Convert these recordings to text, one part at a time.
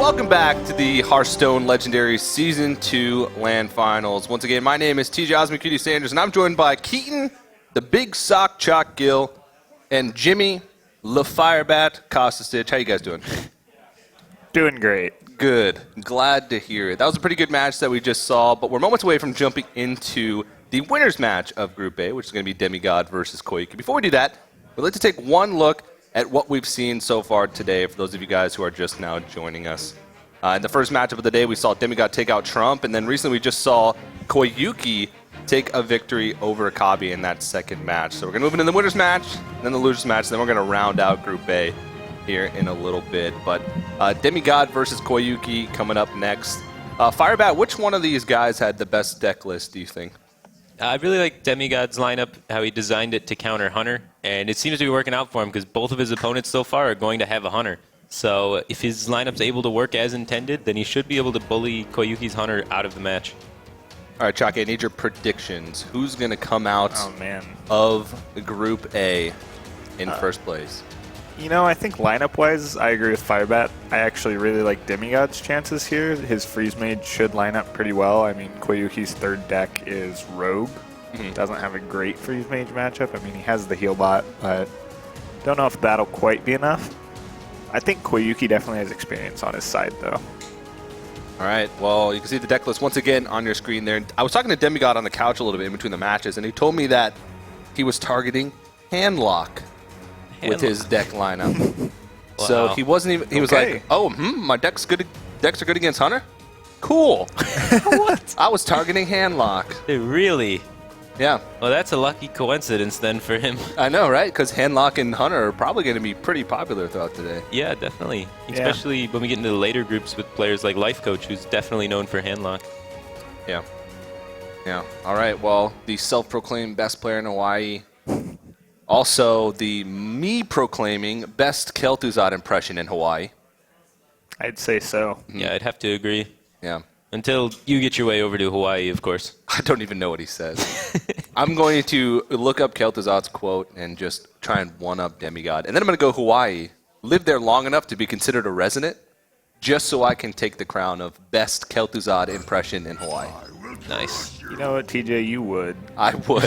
welcome back to the Hearthstone Legendary Season 2 LAN Finals. Once again, my name is TJ Osmond Cutie Sanders, and I'm joined by Keaton, the Big Sock Chalk Gill, and Jimmy, Le Firebat Costastitch. How you guys doing? Doing great. Good. Glad to hear it. That was a pretty good match that we just saw, but we're moments away from jumping into the winner's match of Group A, which is going to be Demigod versus Koyuki. Before we do that, we'd like to take one look at what we've seen so far today for those of you guys who are just now joining us. In the first matchup of the day, we saw Demigod take out Trump, and then recently we just saw Koyuki take a victory over Akabi in that second match. So we're going to move into the winner's match, then the loser's match, then we're going to round out Group A here in a little bit. But Demigod versus Koyuki coming up next. Firebat, which one of these guys had the best deck list, do you think? I really like Demigod's lineup, how he designed it to counter Hunter, and it seems to be working out for him because both of his opponents so far are going to have a Hunter. So if his lineup's able to work as intended, then he should be able to bully Koyuki's Hunter out of the match. All right, Chalk, I need your predictions. Who's going to come out of Group A in first place? You know, I think lineup-wise, I agree with Firebat. I actually really like Demigod's chances here. His Freeze Mage should line up pretty well. I mean, Koyuki's third deck is Rogue. Doesn't have a great Freeze Mage matchup. I mean, he has the heal bot, but don't know if that'll quite be enough. I think Koyuki definitely has experience on his side, though. All right, well, you can see the deck list once again on your screen there. I was talking to Demigod on the couch a little bit in between the matches, and he told me that he was targeting Handlock with his deck lineup. Wow. So he wasn't even, he was like, oh, my decks are good against Hunter? Cool. What? I was targeting Handlock. Really? Yeah. Well, that's a lucky coincidence then for him. I know, right? Because Handlock and Hunter are probably going to be pretty popular throughout the day. Yeah, definitely. Especially when we get into the later groups with players like Life Coach, who's definitely known for Handlock. Yeah. Yeah. All right, well, the self-proclaimed best player in Hawaii. Also, the me-proclaiming best Kel'Thuzad impression in Hawaii. I'd say so. Yeah, I'd have to agree. Yeah. Until you get your way over to Hawaii, of course. I don't even know what he says. I'm going to look up Kel'Thuzad's quote and just try and one-up Demigod. And then I'm going to go Hawaii, live there long enough to be considered a resident, just so I can take the crown of best Kel'Thuzad impression in Hawaii. Nice. You know what, TJ, you would. I would.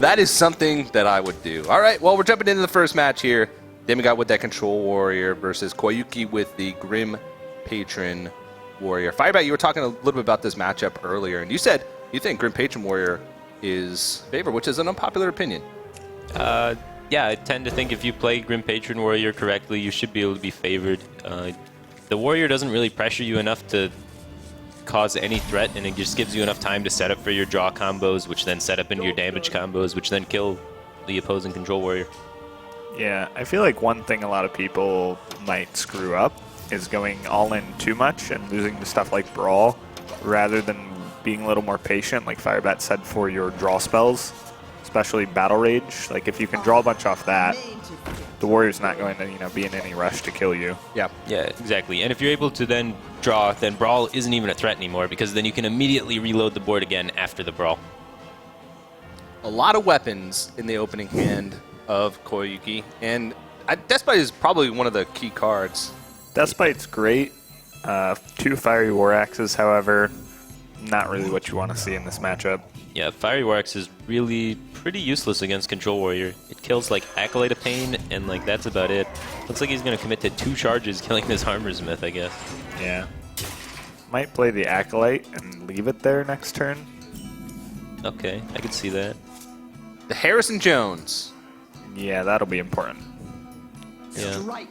That is something that I would do. All right, well, we're jumping into the first match here. Demigod with that Control Warrior versus Koyuki with the Grim Patron Warrior. Firebat, you were talking a little bit about this matchup earlier, and you said you think Grim Patron Warrior is favored, which is an unpopular opinion. Yeah, I tend to think if you play Grim Patron Warrior correctly, you should be able to be favored. The Warrior doesn't really pressure you enough to cause any threat, and it just gives you enough time to set up for your draw combos, which then set up into your damage combos, which then kill the opposing Control Warrior. Yeah, I feel like one thing a lot of people might screw up is going all in too much and losing to stuff like Brawl rather than being a little more patient, like Firebat said, for your draw spells, especially Battle Rage. Like, if you can draw a bunch off that, the Warrior's not going to, be in any rush to kill you. Yeah. Yeah, exactly. And if you're able to then draw, then Brawl isn't even a threat anymore, because then you can immediately reload the board again after the Brawl. A lot of weapons in the opening hand of Koyuki, and Deathbite is probably one of the key cards. Deathbite's great. 2 Fiery War Axes, however, not really what you want to see in this matchup. Yeah, Fiery War Axe is really pretty useless against Control Warrior. It kills, like, Acolyte of Pain, and, like, that's about it. Looks like he's going to commit to 2 charges, killing this Armorsmith, I guess. Yeah. Might play the Acolyte and leave it there next turn. Okay, I could see that. The Harrison Jones. Yeah, that'll be important. Yeah.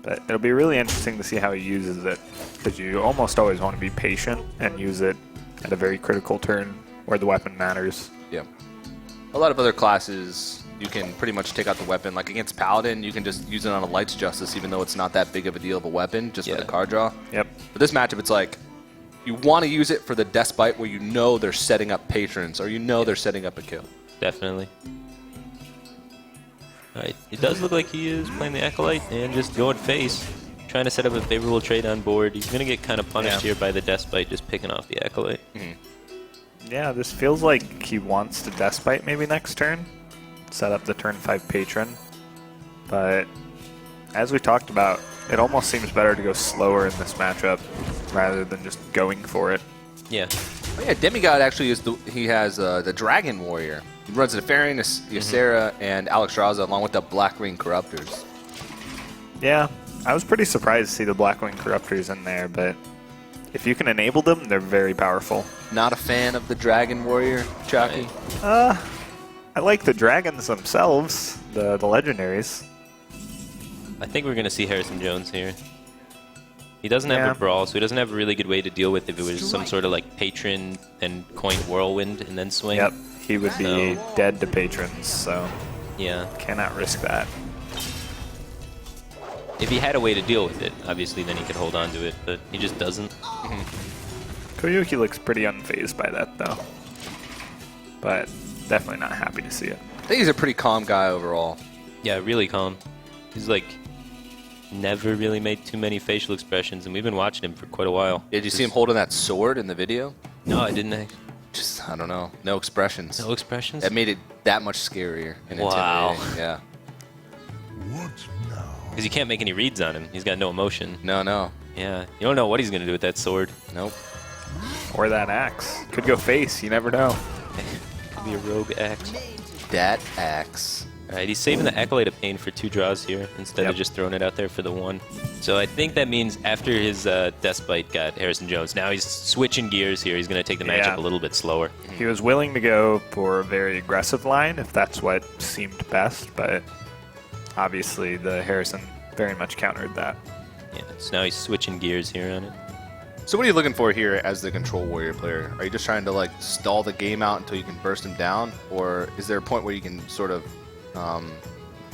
But it'll be really interesting to see how he uses it, because you almost always want to be patient and use it at a very critical turn where the weapon matters. Yeah. A lot of other classes, you can pretty much take out the weapon. Like against Paladin, you can just use it on a Light's Justice, even though it's not that big of a deal of a weapon, just for the card draw. Yep. For this matchup, it's like, you want to use it for the Deathbite where you know they're setting up patrons, or you know they're setting up a kill. Definitely. Alright, it does look like he is playing the Acolyte and just going face, trying to set up a favorable trade on board. He's going to get kind of punished here by the Deathbite, just picking off the Acolyte. Yeah, this feels like he wants to Deathbite maybe next turn, set up the turn 5 patron. But as we talked about, It almost seems better to go slower in this matchup rather than just going for it. Yeah. Oh, yeah, Demigod actually is he has the Dragon Warrior. He runs the Farian, Ysera, and Alexstrasza along with the Blackwing Corruptors. Yeah, I was pretty surprised to see the Blackwing Corruptors in there, but if you can enable them, they're very powerful. Not a fan of the Dragon Warrior, Chucky? I like the dragons themselves, the legendaries. I think we're going to see Harrison Jones here. He doesn't have Yeah. a brawl, so he doesn't have a really good way to deal with if it was some sort of like patron and coin whirlwind and then swing. Yep, he would be dead to patrons, so Yeah. cannot risk that. If he had a way to deal with it, obviously then he could hold on to it, but he just doesn't. Koyuki looks pretty unfazed by that, though. But definitely not happy to see it. I think he's a pretty calm guy overall. Yeah, really calm. He's like never really made too many facial expressions, and we've been watching him for quite a while. Did you see him holding that sword in the video? No, I didn't. Just, I don't know, no expressions. No expressions? That made it that much scarier and Wow. intimidating. Yeah. Because you can't make any reads on him. He's got no emotion. No. Yeah. You don't know what he's going to do with that sword. Nope. Or that axe. Could go face, you never know. Could be a rogue axe. That axe. Alright, he's saving the Acolyte of Pain for 2 draws here instead of just throwing it out there for the 1. So I think that means after his Despite got Harrison Jones, now he's switching gears here. He's going to take the matchup a little bit slower. He was willing to go for a very aggressive line if that's what seemed best, but obviously the Harrison very much countered that. Yeah, so now he's switching gears here on it. So what are you looking for here as the Control Warrior player? Are you just trying to like stall the game out until you can burst him down, or is there a point where you can sort of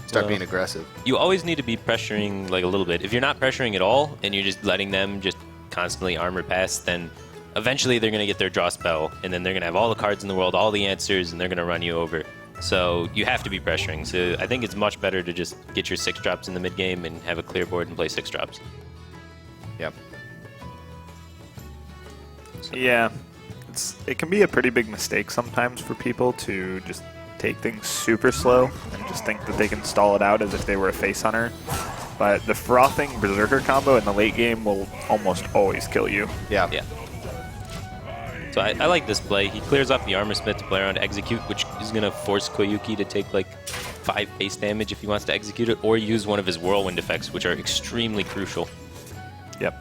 start being aggressive? You always need to be pressuring like a little bit. If you're not pressuring at all and you're just letting them just constantly armor pass, then eventually they're going to get their draw spell, and then they're going to have all the cards in the world, all the answers, and they're going to run you over. So you have to be pressuring. So I think it's much better to just get your 6 drops in the mid game and have a clear board and play 6 drops. Yep. Yeah, it can be a pretty big mistake sometimes for people to just take things super slow and just think that they can stall it out as if they were a face hunter. But the Frothing Berserker combo in the late game will almost always kill you. Yeah. Yeah. So I like this play. He clears off the Armor Smith to play around Execute, which is going to force Koyuki to take like 5 base damage if he wants to execute it, or use one of his Whirlwind effects, which are extremely crucial. Yep.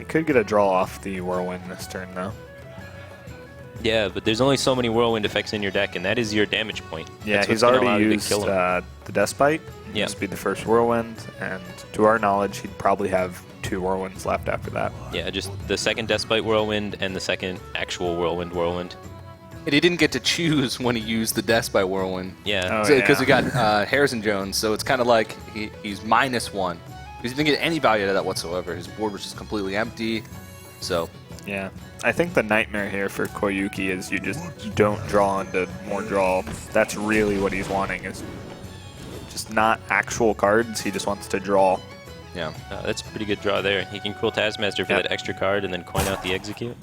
You could get a draw off the Whirlwind this turn, though. Yeah, but there's only so many Whirlwind effects in your deck, and that is your damage point. Yeah, That's he's what's gonna allow already you to used kill him. the Despite. Yeah. This would be the first Whirlwind, and to our knowledge, he'd probably have 2 Whirlwinds left after that. Yeah, just the second Despite Whirlwind and the second actual Whirlwind. And he didn't get to choose when he used the Despite Whirlwind. Yeah. Oh, Because we yeah. got Harrison Jones, so it's kind of like he's -1. He didn't get any value out of that whatsoever. His board was just completely empty. So, Yeah. I think the nightmare here for Koyuki is you just don't draw into more draw. That's really what he's wanting, is just not actual cards. He just wants to draw. yeah. That's a pretty good draw there. He can Cruel Taskmaster for Yep. that extra card and then coin out the Execute.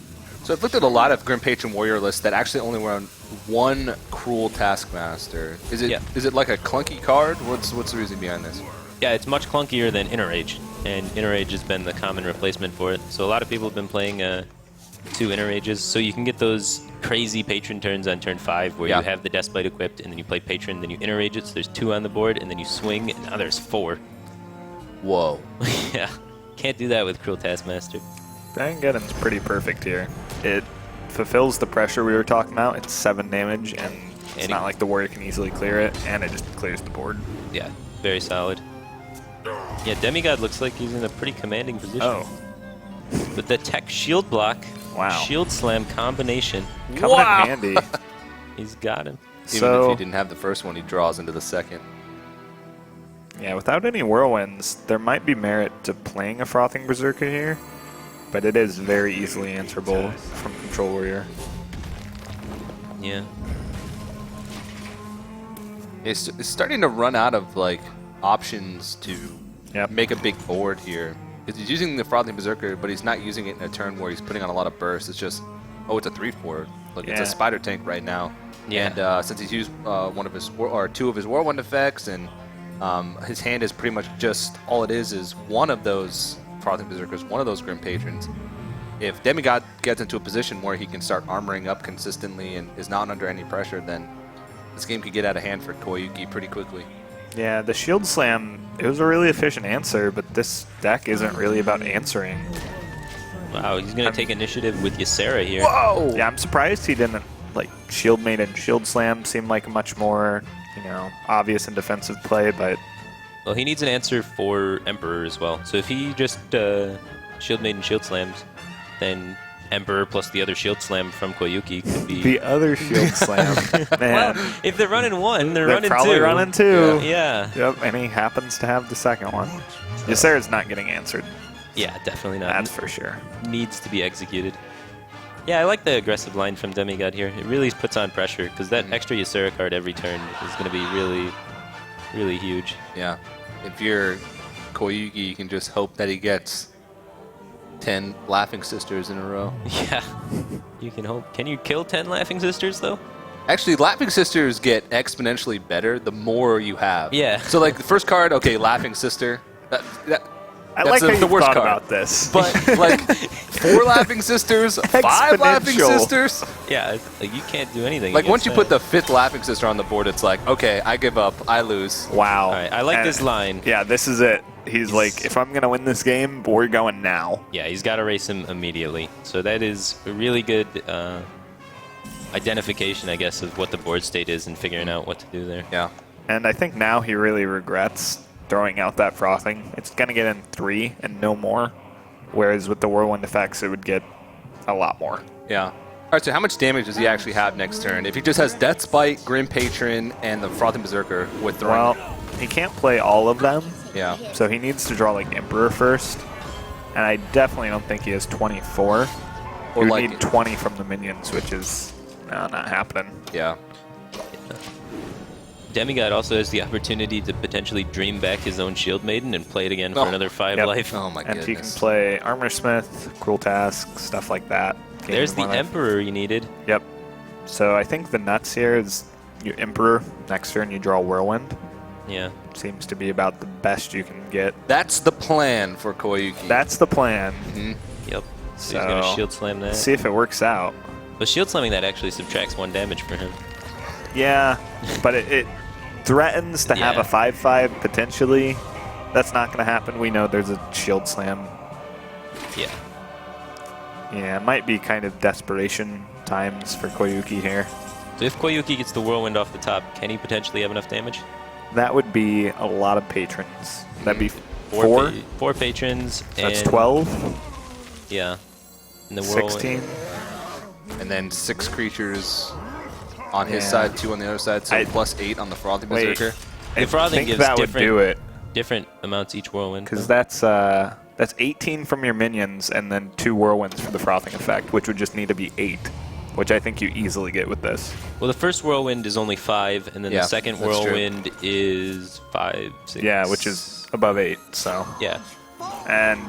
So I've looked at a lot of Grim Patron Warrior lists that actually only run 1 Cruel Taskmaster. Is it like a clunky card? What's the reason behind this? Yeah, it's much clunkier than Inner Rage, and Inner Rage has been the common replacement for it. So a lot of people have been playing 2 Inner Rages, so you can get those crazy Patron turns on turn 5 where Yeah. you have the Despite equipped, and then you play Patron, then you Inner Rage it, so there's 2 on the board, and then you swing, and now there's 4. Whoa. Yeah, can't do that with Cruel Taskmaster. Demigod's pretty perfect here. It fulfills the pressure we were talking about. It's 7 damage, and it's not like the warrior can easily clear it, and it just clears the board. Yeah, very solid. Yeah, Demigod looks like he's in a pretty commanding position. Oh, With the tech shield block, Wow. shield slam combination, coming in handy. he's got him. Even if he didn't have the first one, he draws into the second. Yeah, without any Whirlwinds, there might be merit to playing a Frothing Berserker here, but it is very easily answerable from Control Warrior. Yeah. It's starting to run out of like options to Yep. make a big board here. Because he's using the Frothing Berserker, but he's not using it in a turn where he's putting on a lot of bursts. It's just, oh, it's a 3/4. Look, it's Yeah. a Spider Tank right now. Yeah. And since he's used 2 of his Whirlwind effects and His hand is pretty much just, all it is one of those Frothing Berserkers, one of those Grim Patrons. If Demigod gets into a position where he can start armoring up consistently and is not under any pressure, then this game could get out of hand for Koyuki pretty quickly. Yeah, the Shield Slam, it was a really efficient answer, but this deck isn't really about answering. Wow, he's going to take initiative with Ysera here. Whoa! Yeah, I'm surprised he didn't, like, Shield Maiden, Shield Slam seemed like a much more, you know, obvious and defensive play, but... Well, he needs an answer for Emperor as well. So if he just Shield Maiden, Shield Slams, then Emperor plus the other Shield Slam from Koyuki could be... The other Shield Slam, man. Well, if they're running one, they're running probably two. running two. Yeah. Yep, and he happens to have the second one. Ysera's not getting answered. Yeah, definitely not. That's for sure. Needs to be executed. Yeah, I like the aggressive line from Demigod here. It really puts on pressure, because that extra Ysera card every turn is going to be really, really huge. Yeah. If you're Koyuki, you can just hope that he gets 10 Laughing Sisters in a row. Yeah, you can hope. Can you kill 10 Laughing Sisters, though? Actually, Laughing Sisters get exponentially better the more you have. Yeah. So, like, the first card, okay, Laughing Sister. I like how the you worst thought card. about this. But, like, 4 Laughing Sisters, 5 Laughing Exponential. Sisters. Yeah, like you can't do anything. Like, once you against put the 5th Laughing Sister on the board, it's like, okay, I give up, I lose. Wow. All right, I like And- this line. Yeah, this is it. He's like, if I'm going to win this game, we're going now. Yeah, he's got to race him immediately. So that is a really good identification, I guess, of what the board state is and figuring out what to do there. Yeah. And I think now he really regrets throwing out that frothing. It's going to get in 3 and no more. Whereas with the Whirlwind effects, it would get a lot more. Yeah. All right, so how much damage does he actually have next turn? If he just has Death Spite, Grim Patron, and the Frothing Berserker with throwing... Well, he can't play all of them. yeah. So he needs to draw like Emperor first. And I definitely don't think he has 24. Or You like- need 20 from the minions, which is not happening. Yeah. Demigod also has the opportunity to potentially dream back his own Shield Maiden and play it again for Oh, another 5 yep. life. Oh my And goodness. he can play Armor Smith, Cruel Task, stuff like that. Gain There's the more life. Emperor you needed. Yep. So I think the nuts here is your Emperor. Next turn you draw Whirlwind. Yeah. Seems to be about the best you can get. That's the plan for Koyuki. That's the plan. Yep. So he's going to So, Shield Slam that. See if it works out. But Shield Slamming that actually subtracts 1 damage for him. Yeah, but it threatens to have Yeah. a 5/5 potentially. That's not going to happen. We know there's a Shield Slam. Yeah. Yeah, it might be kind of desperation times for Koyuki here. So if Koyuki gets the Whirlwind off the top, can he potentially have enough damage? That would be a lot of patrons. That'd be 4 4. 4 patrons. That's and 12. Yeah. And the Whirlwind. 16. And then 6 creatures on his Yeah. side, 2 on the other side, so I- plus 8 on the Frothing Wait. Berserker. I Frothing think gives that would different- do it. Different amounts each Whirlwind. Because that's 18 from your minions and then 2 whirlwinds for the frothing effect, which would just need to be 8, which I think you easily get with this. Well, the first Whirlwind is only 5, and then Yeah, the second that's true. Whirlwind is 5, 6. Yeah, which is above 8. So, Yeah. and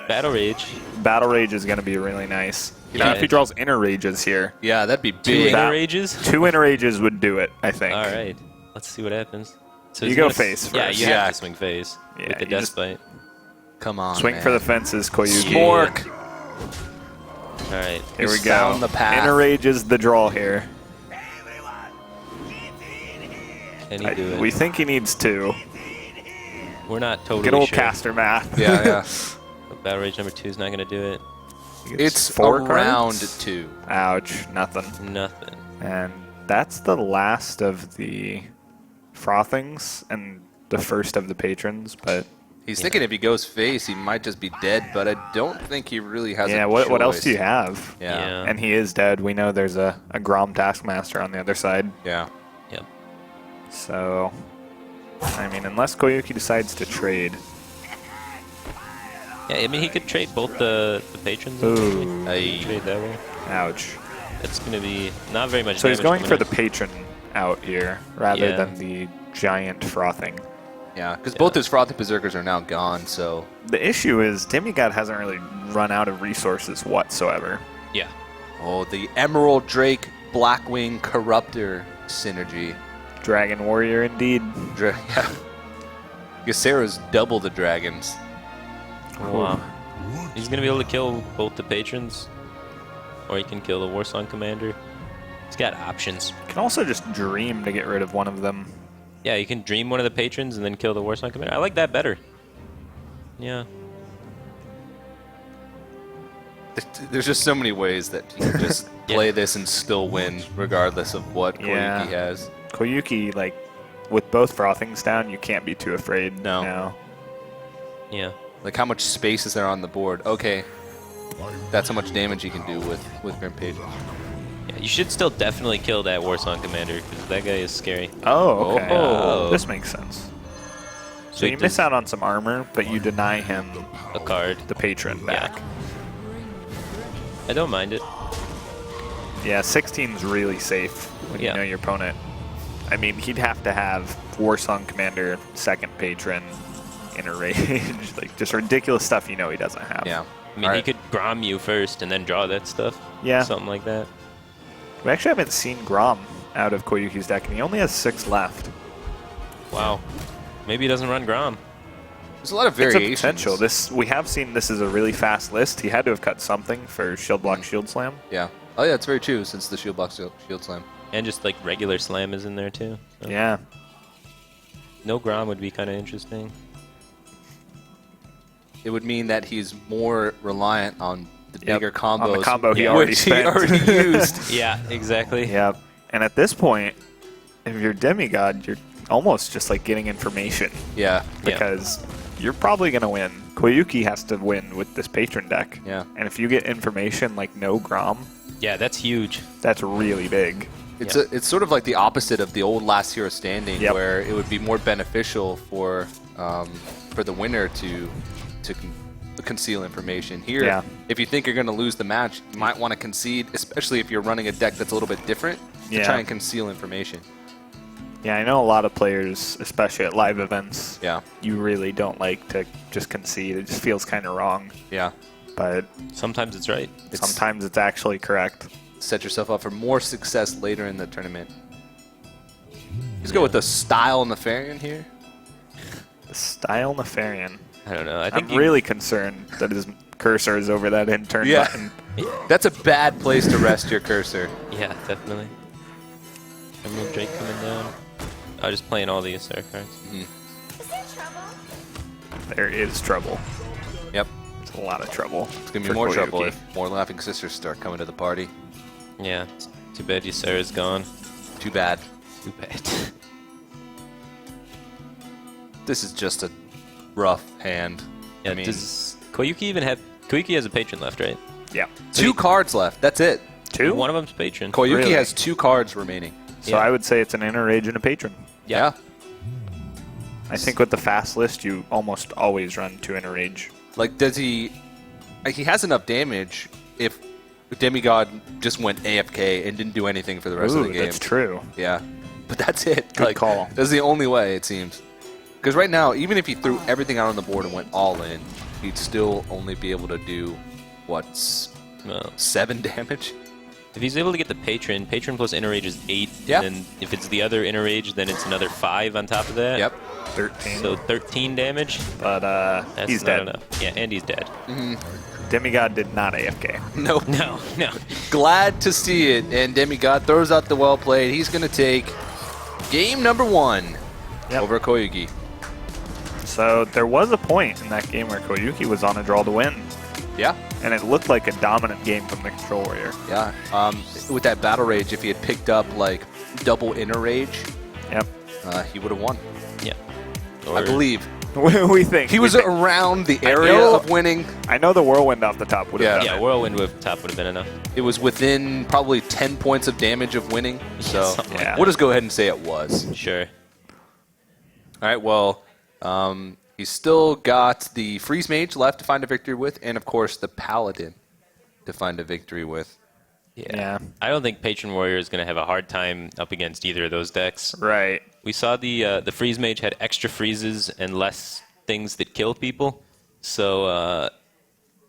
Battle Rage. Battle Rage is going to be really nice. Even Yeah. if he draws Inner Rages here, Yeah, that'd be 2 big. that- Inner Rages? 2 Inner Rages would do it, I think. All right. Let's see what happens. So You he's go gonna face Yeah, first. you Yeah. have to swing face Yeah, with the you Death just- Spite. Come on, Swing man. for the fences, Koyuki. Spork. All right. Here we He's go. found the path. Inner Rage is the draw here. Can he do it? We think he needs 2. We're not totally Good old sure. caster math. Yeah, yeah. Battle Rage number 2 is not going to do it. He gets It's 4 around cards. 2. Ouch, nothing. Nothing. And that's the last of the frothings and the first of the patrons, but He's thinking if he goes face, he might just be dead, but I don't think he really has yeah, a what else choice. do you have? Yeah. And he is dead. We know there's a Grom Taskmaster on the other side. Yeah. Yep. So, I mean, unless Koyuki decides to trade. Yeah, I mean, he could trade both the patrons. Ooh. Hey. Trade that way. Ouch. That's going to be not very much So he's damage going for coming the patron out here rather Yeah. than the giant frothing. Yeah, because both his Frothing Berserkers are now gone, so... The issue is Demigod hasn't really run out of resources whatsoever. in. Yeah. Oh, the Emerald Drake Blackwing Corruptor synergy. Dragon Warrior indeed. Yeah. Ysera's double the dragons. Wow. He's going to be able to kill both the patrons, or he can kill the Warsong Commander. He's got options. You can also just dream to get rid of one of them. Yeah, you can dream one of the patrons and then kill the Warsong Commander. I like that better. Yeah. There's just so many ways that you can just play this and still win, regardless of what Koyuki has. Koyuki, like, with both Frothings down, you can't be too afraid now. Yeah. Like, how much space is there on the board? Okay, that's how much damage you can do with Grim Patron. Yeah, you should still definitely kill that Warsong Commander, because that guy is scary. Oh, okay. Oh. This makes sense. So you miss out on some armor, but you deny him a card, the patron back. Yeah. I don't mind it. Yeah, 16's really safe when you know your opponent. I mean, he'd have to have Warsong Commander, second patron, inner rage, like just ridiculous stuff you know he doesn't have. Yeah. I mean, he could Grom you first and then draw that stuff. Yeah. Something like that. We actually haven't seen Grom out of Koyuki's deck, and he only has 6 left. Wow. Maybe he doesn't run Grom. There's a lot of variations. It's a potential. We have seen this is a really fast list. He had to have cut something for Shield Block, Shield Slam. Yeah. Oh yeah, it's very true since the Shield Block, Shield Slam. And just like regular Slam is in there too. So. Yeah. No Grom would be kind of interesting. It would mean that he's more reliant on the bigger combos. On the combo he already spent. He already used. Yeah, exactly. Yep. And at this point, if you're Demigod, you're almost just like getting information. Yeah. Because you're probably going to win. Koyuki has to win with this patron deck. Yeah. And if you get information like no Grom, yeah, that's huge. That's really big. It's sort of like the opposite of the old Last Hero Standing, where it would be more beneficial for the winner to conceal information. Here, if you think you're going to lose the match, you might want to concede, especially if you're running a deck that's a little bit different, to try and conceal information. Yeah, I know a lot of players, especially at live events, you really don't like to just concede. It just feels kind of wrong. Yeah. But sometimes it's right. Sometimes it's actually correct. Set yourself up for more success later in the tournament. Let's go with the Style Nefarian here. The Style Nefarian. I don't know. I'm really concerned that his cursor is over that intern button. That's a bad place to rest your cursor. Yeah, definitely. Emerald Drake coming down. Oh, just playing all the Ysera cards. Is there trouble? There is trouble. Yep. It's a lot of trouble. It's going to be more trouble if more Laughing Sisters start coming to the party. Yeah. Too bad Ysera's gone. Too bad. Too bad. This is just a rough hand. Yeah, I mean, does Koyuki even have... Koyuki has a patron left, right? Yeah. 2 cards left. That's it. 2? One of them's patron. Koyuki has 2 cards remaining. So I would say it's an inner rage and a patron. Yeah. I think with the fast list, you almost always run 2 inner rage. Like, does he... Like, he has enough damage if Demigod just went AFK and didn't do anything for the rest of the game. That's true. Yeah. But that's it. Good call. That's the only way, it seems. Because right now, even if he threw everything out on the board and went all in, he'd still only be able to do, what, 7 damage? If he's able to get the patron plus inner rage is 8. Yeah. And then if it's the other inner rage, then it's another 5 on top of that. Yep. 13. So 13 damage. But That's he's not dead. enough. Yeah, and he's dead. Demigod did not AFK. Nope. No. Glad to see it. And Demigod throws out the well played. He's going to take game number 1 over Koyuki. So there was a point in that game where Koyuki was on a draw to win. Yeah. And it looked like a dominant game from the Control Warrior. Yeah. With that Battle Rage, if he had picked up, like, double Inner Rage, he would have won. Yeah. I believe. We think. He was around the area of winning. I know the Whirlwind off the top would have done Yeah, it. Whirlwind top would have been enough. It was within probably 10 points of damage of winning. So something like we'll just go ahead and say it was. Sure. All right, well, he's still got the Freeze Mage left to find a victory with, and, of course, the Paladin to find a victory with. Yeah. I don't think Patron Warrior is going to have a hard time up against either of those decks. Right. We saw the Freeze Mage had extra freezes and less things that kill people, so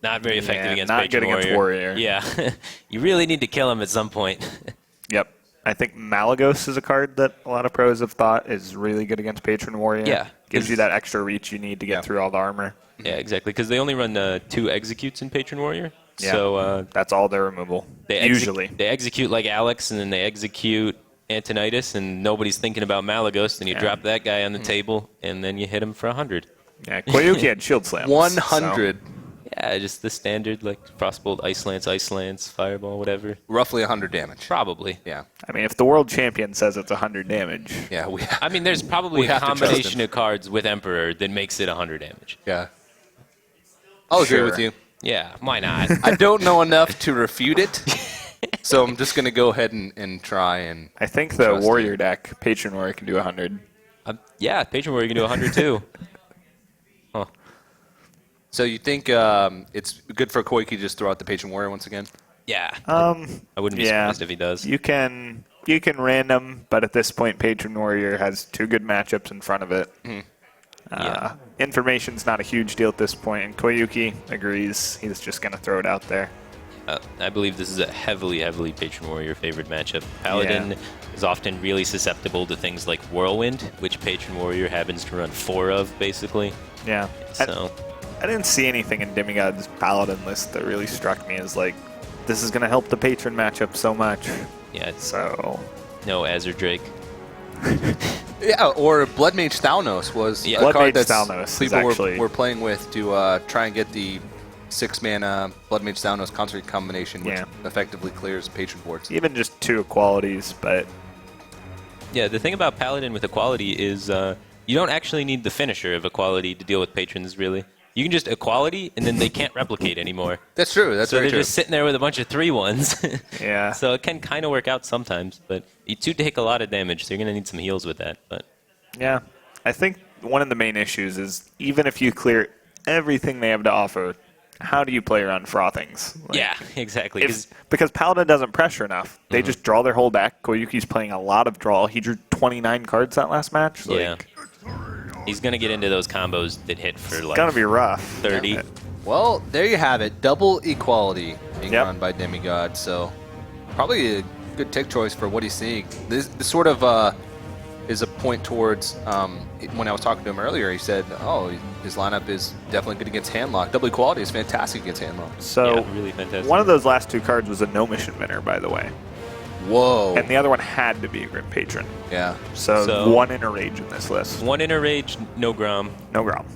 not very effective against not Patron good Warrior. against Warrior. Yeah, you really need to kill him at some point. Yep. I think Malagos is a card that a lot of pros have thought is really good against Patron Warrior. Yeah. Gives you that extra reach you need to get through all the armor. Yeah, exactly. Because they only run 2 executes in Patron Warrior. Yeah. So that's all their removal. Usually. They execute like Alex, and then they execute Antonitis, and nobody's thinking about Malagos. Then you drop that guy on the table, and then you hit him for 100. Yeah, Koyuki had shield slams. 100. So. Yeah, just the standard, like Frostbolt, Ice Lance, Fireball, whatever. Roughly 100 damage. Probably. Yeah. I mean, if the world champion says it's 100 damage. Yeah. I mean, there's probably We a have to trust combination him. of cards with Emperor that makes it 100 damage. Yeah. I'll agree Sure. with you. Yeah, why not? I don't know enough to refute it, so I'm just going to go ahead and try and... I think the Trust Warrior you. deck, Patron Warrior, can do 100. Yeah, Patron Warrior can do 100 too. Huh. So you think it's good for Koyuki to just throw out the Patron Warrior once again? Yeah. I wouldn't be Yeah. surprised if he does. You can random, but at this point, Patron Warrior has 2 good matchups in front of it. Yeah. Information's not a huge deal at this point, and Koyuki agrees. He's just going to throw it out there. I believe this is a heavily Patron Warrior favored matchup. Paladin is often really susceptible to things like Whirlwind, which Patron Warrior happens to run 4 of, basically. Yeah. So, I didn't see anything in Demigod's Paladin list that really struck me as like, this is going to help the Patron matchup so much. yeah, it's So, no Azure Drake. Yeah, or Blood Mage Thalnos was Yeah. a Blood card Mage that Thalnos is people actually- were playing with to try and get the 6-mana Blood Mage Thalnos concert combination, which Yeah. effectively clears Patron boards. even just 2 equalities, but Yeah, the thing about Paladin with Equality is you don't actually need the finisher of Equality to deal with patrons, really. You can just Equality, and then they can't replicate anymore. That's true. That's So very they're true. just sitting there with a bunch of 3/1s. yeah. So it can kind of work out sometimes, but you do take a lot of damage, so you're going to need some heals with that. But Yeah. I think one of the main issues is even if you clear everything they have to offer, how do you play around Frothings? Like, yeah, exactly. 'cause- because Paladin doesn't pressure enough. They just draw their whole deck. Koyuki's playing a lot of draw. He drew 29 cards that last match. Like, Yeah. He's going to get into those combos that hit for it's like going to be rough. 30. Well, there you have it. Double equality being Yep. run by Demigod. So probably a good tick choice for what he's seeing. This sort of is a point towards when I was talking to him earlier. He said, "Oh, his lineup is definitely good against handlock. Double equality is fantastic against handlock." So Yeah, really fantastic. one of those last 2 cards was a no mission winner, by the way. Whoa. And the other one had to be a Grim Patron. Yeah. So 1 in a rage in this list. 1 inner rage, no Grom. No Grom.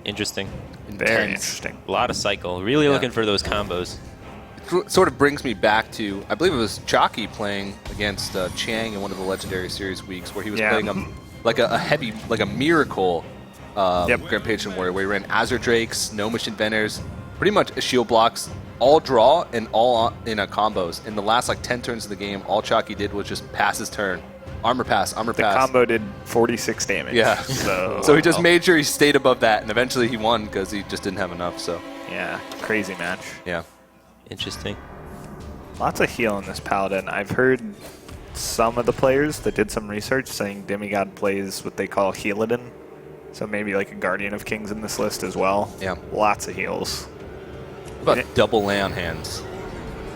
Interesting. Very Intense. interesting. A lot of cycle. Really looking for those combos. Sort of brings me back to, I believe it was Chalky playing against Chang in one of the Legendary Series weeks, where he was Yeah. playing like a heavy, like a miracle Yep. Grand Patron Warrior, where he ran Azure Drakes, Gnomish Inventors, pretty much shield blocks, all draw and all in a combos. In the last like 10 turns of the game, all Chalky did was just pass his turn. Armor pass, armor The pass. combo did 46 damage. Yeah. So, So he just made sure he stayed above that, and eventually he won because he just didn't have enough. So yeah, crazy match. yeah. Interesting. Lots of heal in this Paladin. I've heard some of the players that did some research saying Demigod plays what they call Healadin. So maybe like a Guardian of Kings in this list as well. Yeah. Lots of heals. What about double lay on hands?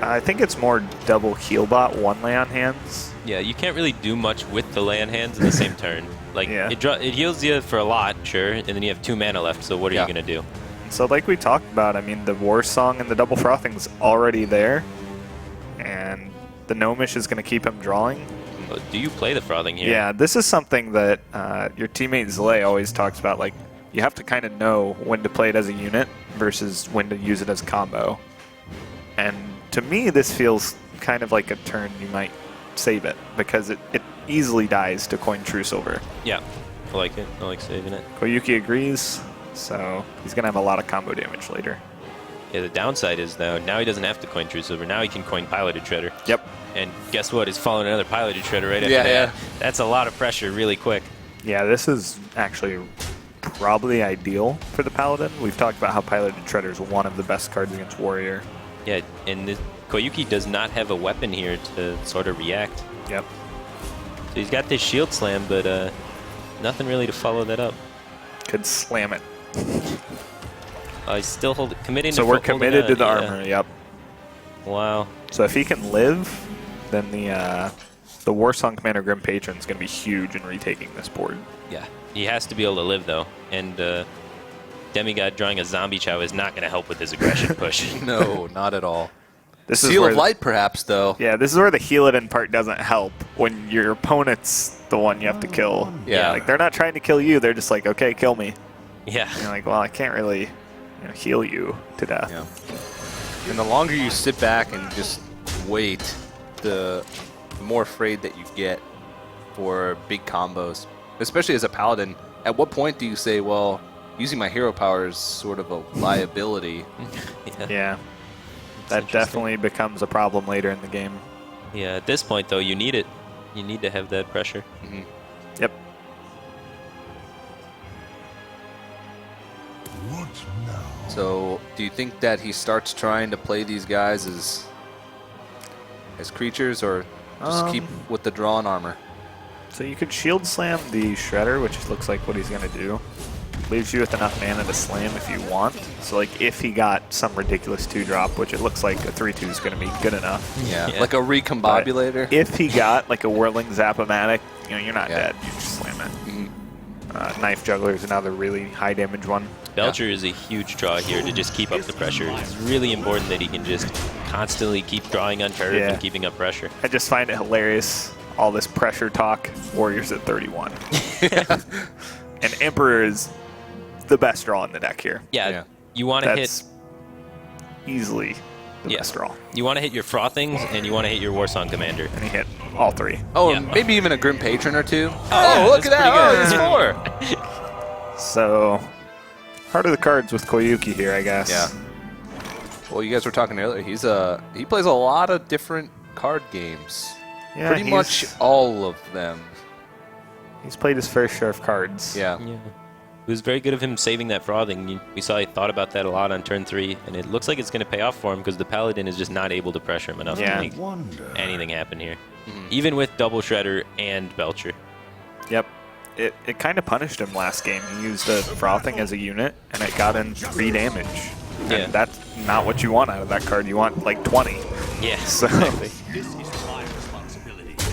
I think it's more double Healbot, 1 lay on hands. Yeah, you can't really do much with the land hands in the same turn. Like, Yeah. it heals you for a lot, sure, and then you have 2 mana left, so what are Yeah. you going to do? So like we talked about, I mean, the War Song and the Double Frothing's already there. And the Gnomish is going to keep him drawing. Well, do you play the Frothing here? Yeah, this is something that your teammate Zlay always talks about. Like, you have to kind of know when to play it as a unit versus when to use it as a combo. And to me, this feels kind of like a turn you might save it because it easily dies to Coin True Silver. Yeah, I like it. I like saving it. Koyuki agrees, so he's going to have a lot of combo damage later. Yeah, the downside is now he doesn't have to coin True Silver. Now he can coin Piloted Shredder. Yep. And guess what? He's following another Piloted Shredder right after Yeah, that. yeah. That's a lot of pressure really quick. Yeah, this is actually probably ideal for the Paladin. We've talked about how Piloted Shredder is one of the best cards against Warrior. Yeah, and Koyuki does not have a weapon here to sort of react. Yep. So he's got this Shield Slam, but nothing really to follow that up. Could slam it. He's still committing So to we're holding committed to on, the yeah. armor, yep. Wow. So if he can live, then the the Warsong Commander Grim Patron is going to be huge in retaking this board. Yeah, he has to be able to live though, and Demigod drawing a Zombie Chow is not going to help with his aggression push. No, not at all. This is Seal where of Light, perhaps, though. Yeah, this is where the heal it in part doesn't help when your opponent's the one you have to kill. Yeah. Like, they're not trying to kill you. They're just like, okay, kill me. Yeah. And you're like, well, I can't really heal you to death. Yeah. And the longer you sit back and just wait, the more afraid that you get for big combos. Especially as a paladin, at what point do you say, well, using my hero power is sort of a liability? Yeah. That definitely becomes a problem later in the game. Yeah, at this point, though, you need it. You need to have that pressure. Mm-hmm. Yep. What now? So, do you think that he starts trying to play these guys as creatures, or just keep with the drawn armor? So you could shield slam the Shredder, which looks like what he's going to do. Leaves you with enough mana to slam if you want. So like if he got some ridiculous 2-drop, which it looks like a 3/2 is going to be good enough. Yeah, Yeah. like a recombobulator. If he got like a Whirling Zap-O-Matic, you're not Yeah. dead. You just slam it. Knife Juggler is another really high damage one. Belcher is a huge draw here to just keep up the pressure. It's really important that he can just constantly keep drawing on curve Yeah. and keeping up pressure. I just find it hilarious, all this pressure talk. Warriors at 31. And Emperor is the best draw in the deck here. Yeah, Yeah. you want to hit. That's easily the best draw. You want to hit your Frothings and you want to hit your Warsong Commander. And he hit all three. Oh, Yeah. maybe even a Grim Patron or two. yeah, Oh, look at that's that. pretty Oh, good. it's 4. So, heart of the cards with Koyuki here, I guess. Yeah. Well, you guys were talking earlier. He plays a lot of different card games. Yeah, Pretty much all of them. He's played his fair share of cards. Yeah. Yeah. It was very good of him saving that Frothing. We saw he thought about that a lot on turn 3, and it looks like it's going to pay off for him because the Paladin is just not able to pressure him enough Yeah. to make Wonder. anything happen here. Even with double Shredder and Belcher. Yep. It kind of punished him last game. He used the Frothing as a unit, and it got in 3 damage. Yeah. And that's not what you want out of that card. You want like 20. Yeah, So exactly.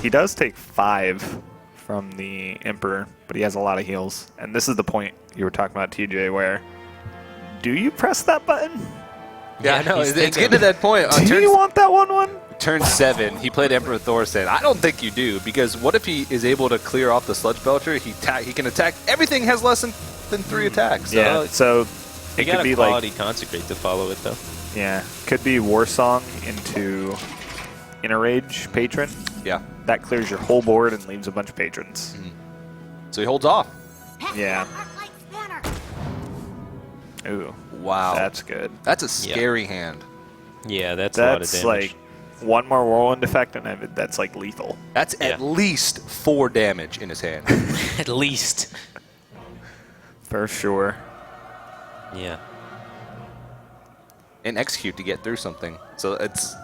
he does take 5 from the Emperor, but he has a lot of heals. And this is the point you were talking about, TJ, where do you press that button? Yeah, I know. he's It's thinking. getting to that point. Do you want that 1/1? Turn 7, he played Emperor Thorson. I don't think you do, because what if he is able to clear off the Sludge Belcher? He can attack. Everything has less than 3 attacks. So Yeah, so You it got could a be quality like, Consecrate to follow it, though. yeah, could be Warsong into Inner Rage Patron. Yeah. That clears your whole board and leaves a bunch of patrons. So he holds off. Yeah. Arc-light spanner. Ooh, Wow. that's good. That's a scary hand. Yeah, that's a lot of That's damage. like one more Whirlwind effect, and that's like lethal. That's at least 4 damage in his hand. At least. For sure. Yeah. And execute to get through something. So it's...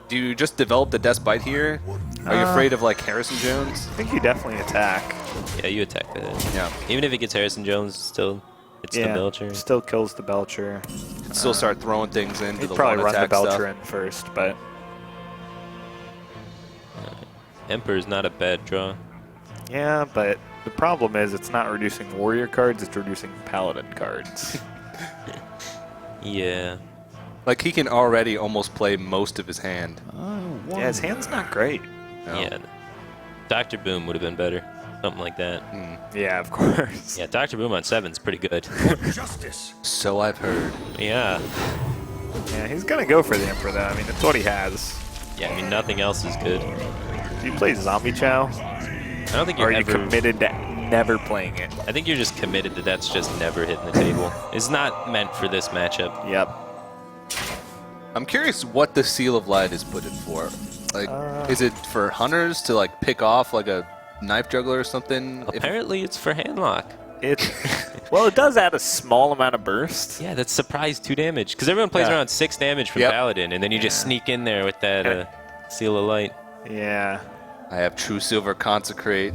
Do you just develop the Death Bite here? Are you afraid of, like, Harrison Jones? I think you definitely attack. Yeah, you attack with it. Yeah. Even if it gets Harrison Jones, still, it's the Belcher. Still kills the Belcher. Still start throwing things into He'd the probably run the one-attack Belcher stuff. in first, but Emperor's not a bad draw. yeah, but the problem is it's not reducing warrior cards, it's reducing paladin cards. Yeah. Like, he can already almost play most of his hand. Yeah, his hand's not great. No. Yeah. Dr. Boom would have been better. Something like that. Yeah, of course. Yeah, Dr. Boom on 7's pretty good. Justice. So I've heard. Yeah. Yeah, he's gonna go for the Emperor though. I mean, it's what he has. Yeah, I mean, nothing else is good. Do you play Zombie Chow? I don't think Or you're are you ever... committed to never playing it? I think you're just committed that that's just never hitting the table. It's not meant for this matchup. Yep. I'm curious what the Seal of Light is put in for. Like, is it for hunters to, like, pick off, like, a knife juggler or something? Apparently, it's for handlock. Well, it does add a small amount of burst. Yeah, that's surprise 2 damage. Because everyone plays Yeah. around 6 damage from Yep. Paladin, and then you just sneak in there with that Seal of Light. Yeah. I have True Silver Consecrate.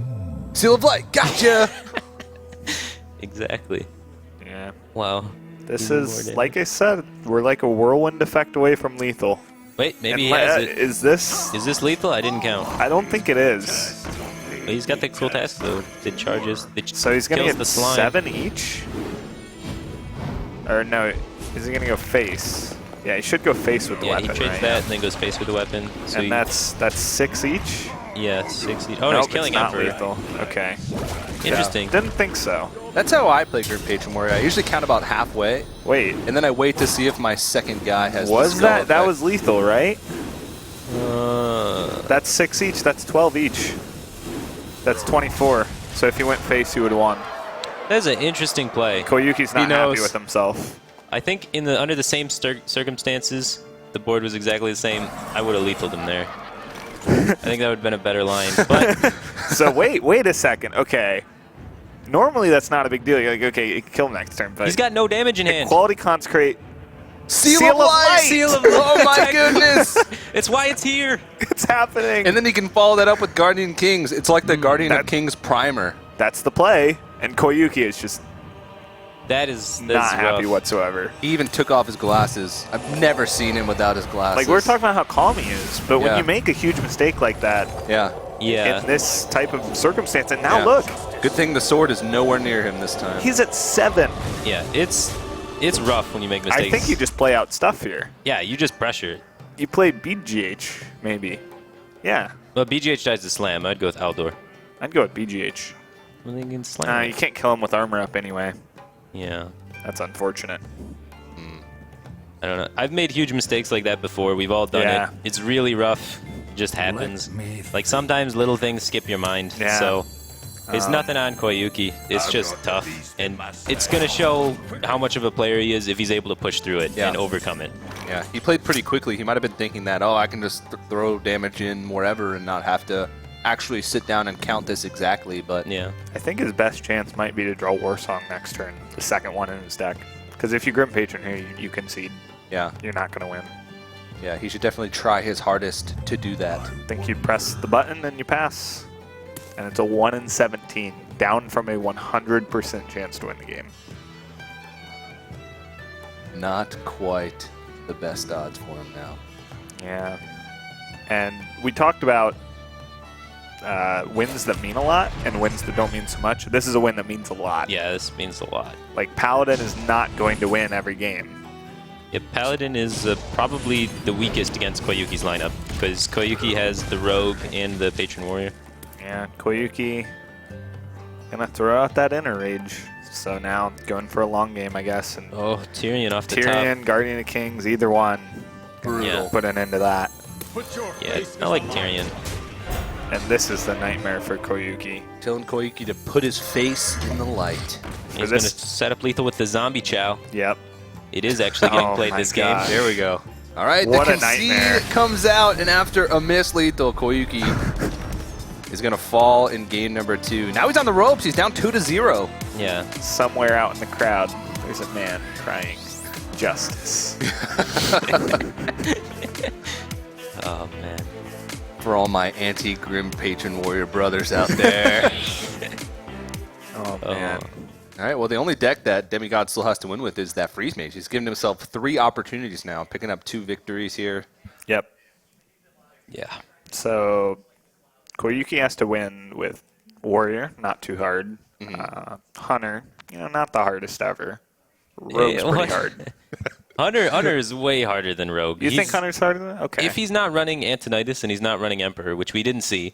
Seal of Light, gotcha! Exactly. Yeah. Wow. This Even more is, damage. like I said, we're like a whirlwind effect away from lethal. Wait, maybe he And has it. Is this? Is this lethal? I didn't count. I don't think it is. But he's got the cool task though. The charges. So he's going to kills get the slime. 7 each? Or no, is he going to go face? Yeah, he should go face with the Yeah, weapon, he trades right? that and then goes face with the weapon. So And that's 6 each? yeah, 60. Oh, no, Nope, he's killing it's not Emperor. lethal. Okay. Interesting. Didn't think so. That's how I play Grim Patron Warrior. I usually count about halfway, Wait, and then I wait to see if my second guy has. was the skull that effect. was lethal, right? Uh, That's 6 each. That's 12 each. That's 24. So if he went face, he would have won. that's an interesting play. Koyuki's not knows. happy with himself. I think under the same circumstances, the board was exactly the same. I would have lethaled him there. I think that would have been a better line. But So wait a second. Okay. Normally that's not a big deal. You're like, okay, you can kill him next turn, but he's got no damage in hand. quality consecrate. Seal, Seal of of light! light! Seal of Oh my light. goodness! It's why it's here. It's happening. And then he can follow that up with Guardian Kings. It's like the Guardian of that- Kings primer. That's the play. And Koyuki is just That's not happy rough. whatsoever. He even took off his glasses. I've never seen him without his glasses. Like, we're talking about how calm he is, but when Yeah. you make a huge mistake like that Yeah. Yeah. in this type of circumstance, and now Yeah. look, Good thing the sword is nowhere near him this time. he's at 7. Yeah. It's rough when you make mistakes. I think you just play out stuff here. Yeah, you just pressure it. You played BGH, maybe. Yeah, Well, BGH dies to slam. I'd go with Aldor. I'd go with BGH. Well, they can slam. You can't kill him with armor up anyway. Yeah. That's unfortunate. I don't know. I've made huge mistakes like that before. We've all done Yeah. it. It's really rough. It just happens. me Like sometimes little things skip your mind. Yeah. So it's nothing on Koyuki. It's just tough. And it's going to show how much of a player he is if he's able to push through it Yeah. and overcome it. Yeah, he played pretty quickly. He might have been thinking that, oh, I can just throw damage in wherever and not have to actually sit down and count this exactly. But Yeah. I think his best chance might be to draw War Song next turn, the second one in his deck. Because if you Grim Patron here, you concede. yeah, You're not going to win. yeah, he should definitely try his hardest to do that. I think you press the button and you pass. And it's a 1 in 17, down from a 100% chance to win the game. Not quite the best odds for him now. Yeah. And we talked about wins that mean a lot and wins that don't mean so much. This is a win that means a lot. Yeah, this means a lot. Like, Paladin is not going to win every game. Yeah, Paladin is probably the weakest against Koyuki's lineup because Koyuki has the Rogue and the Patron Warrior. Yeah, Koyuki gonna throw out that Inner Rage. So now going for a long game, I guess. And Oh, Tyrion off the Tyrion, Guardian of Kings, either one. Yeah. Put an end to that. top. Yeah, I like Tyrion. And this is the nightmare for Koyuki. Telling Koyuki to put his face in the light. He's going to this- set up lethal with the Zombie Chow. Yep. It is actually getting Oh played my this gosh. game. There we go. All right, What the a nightmare. concede comes out, and after a miss lethal, Koyuki is going to fall in game number 2. Now he's on the ropes. He's down 2-0. Yeah. Somewhere out in the crowd, there's a man crying, "Justice." Oh, man. For all my anti-Grim Patron Warrior brothers out there. Oh, Oh. man. All right, well, the only deck that Demigod still has to win with is that Freeze Mage. He's given himself 3 opportunities now, picking up 2 victories here. Yep. Yeah. So Koyuki has to win with Warrior, not too hard. Hunter, not the hardest ever. Rogue's Yeah, pretty what? hard. Hunter is way harder than Rogue. You think Hunter's harder than that? Okay. If he's not running Antonitis and he's not running Emperor, which we didn't see.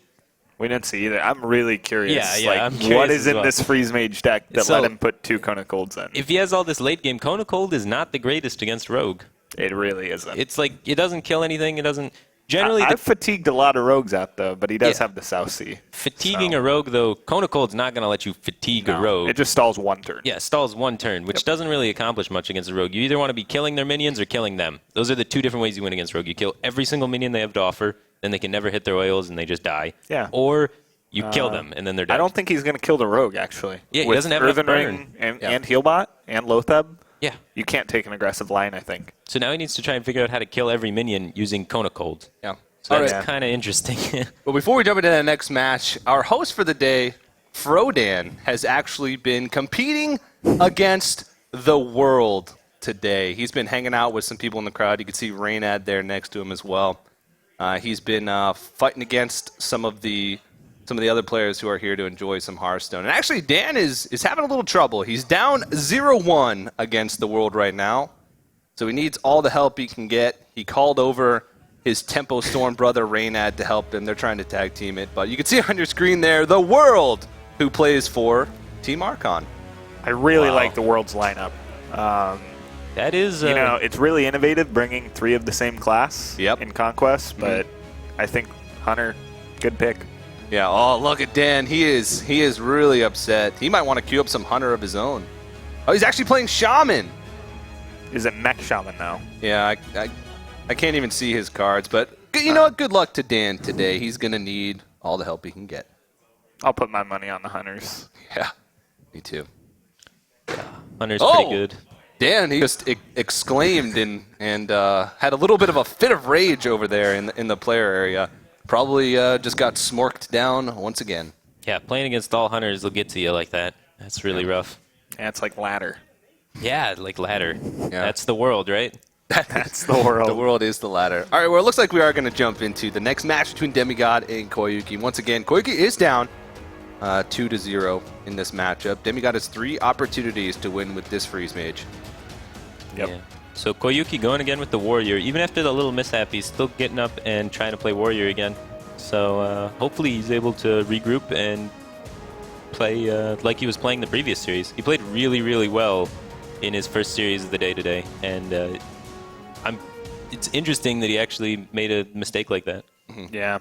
We didn't see either. I'm really curious. Yeah, like, I'm curious what is as in well. this Freeze Mage deck that So- let him put 2 Kona Golds in? If he has all this late game, Kona Cold is not the greatest against Rogue. It really isn't. It's like, it doesn't kill anything. It doesn't. Generally, I've fatigued a lot of rogues out, though, but he does Yeah. have the South Sea. fatiguing so- a Rogue, though, Kona Cold's not going to let you fatigue a Rogue. It just stalls 1 turn. Yeah, stalls 1 turn, which doesn't really accomplish much against a Rogue. You either want to be killing their minions or killing them. Those are the 2 different ways you win against Rogue. You kill every single minion they have to offer, then they can never hit their oils and they just die. Yeah. Or you kill them and then they're dead. I don't think he's going to kill the rogue, actually. Yeah, he With doesn't have enough Earthen burn. Ring and, Yeah. and Healbot and Lotheb, Yeah. you can't take an aggressive line, I think. So now he needs to try and figure out how to kill every minion using Kona Cold. Yeah. So All that's right. kind of interesting. But before we jump into the next match, our host for the day, Frodan, has actually been competing against the world today. He's been hanging out with some people in the crowd. You can see Raynad there next to him as well. He's been fighting against some of the other players who are here to enjoy some Hearthstone. And actually, Dan is having a little trouble. He's down 0-1 against the world right now. So he needs all the help he can get. He called over his Tempo Storm brother Raynad to help him. They're trying to tag team it. But you can see on your screen there, the world who plays for Team Archon. I really like the world's lineup. That is... you know, it's really innovative bringing 3 of the same class in Conquest, but I think Hunter, good pick. Yeah, oh, look at Dan. He is really upset. He might want to queue up some Hunter of his own. Oh, he's actually playing Shaman. Is it Mech Shaman now? Yeah, I can't even see his cards, but you know what? Good luck to Dan today. He's going to need all the help he can get. I'll put my money on the Hunters. Yeah, me too. Hunter's pretty good. Dan, he just exclaimed and had a little bit of a fit of rage over there in the player area. Probably just got smorked down once again. Yeah, playing against all Hunters will get to you like that. That's really rough. Yeah, it's like ladder. Yeah, like ladder. Yeah. That's the world, right? That's the world. The world is the ladder. All right, well, it looks like we are going to jump into the next match between Demigod and Koyuki. Once again, Koyuki is down 2-0 in this matchup. Demigod has 3 opportunities to win with this freeze mage. Yep. Yeah. So Koyuki going again with the Warrior. Even after the little mishap, he's still getting up and trying to play Warrior again. So hopefully he's able to regroup and play like he was playing the previous series. He played really, really well in his first series of the day today. And it's interesting that he actually made a mistake like that. Yeah.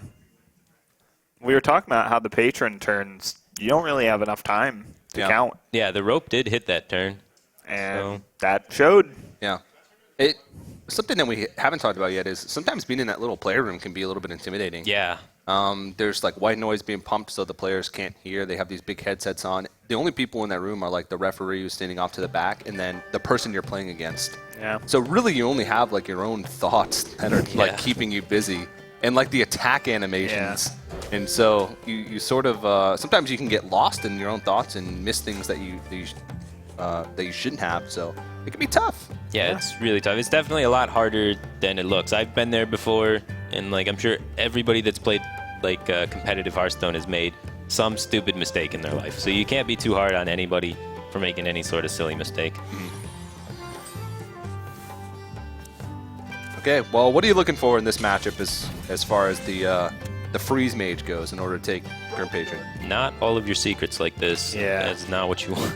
We were talking about how the patron turns, you don't really have enough time to count. Yeah, the rope did hit that turn. And that showed. Yeah. Something that we haven't talked about yet is sometimes being in that little player room can be a little bit intimidating. Yeah. There's like white noise being pumped so the players can't hear. They have these big headsets on. The only people in that room are like the referee who's standing off to the back and then the person you're playing against. Yeah. So really you only have like your own thoughts that are like keeping you busy and like the attack animations. Yeah. And so you sort of sometimes you can get lost in your own thoughts and miss things that you shouldn't have. So it can be tough. Yeah, it's really tough. It's definitely a lot harder than it looks. I've been there before, and like I'm sure everybody that's played like competitive Hearthstone has made some stupid mistake in their life. So you can't be too hard on anybody for making any sort of silly mistake. Okay, well, what are you looking for in this matchup as far as the freeze mage goes in order to take Grim Patron? Not all of your secrets like this. Yeah. That's not what you want.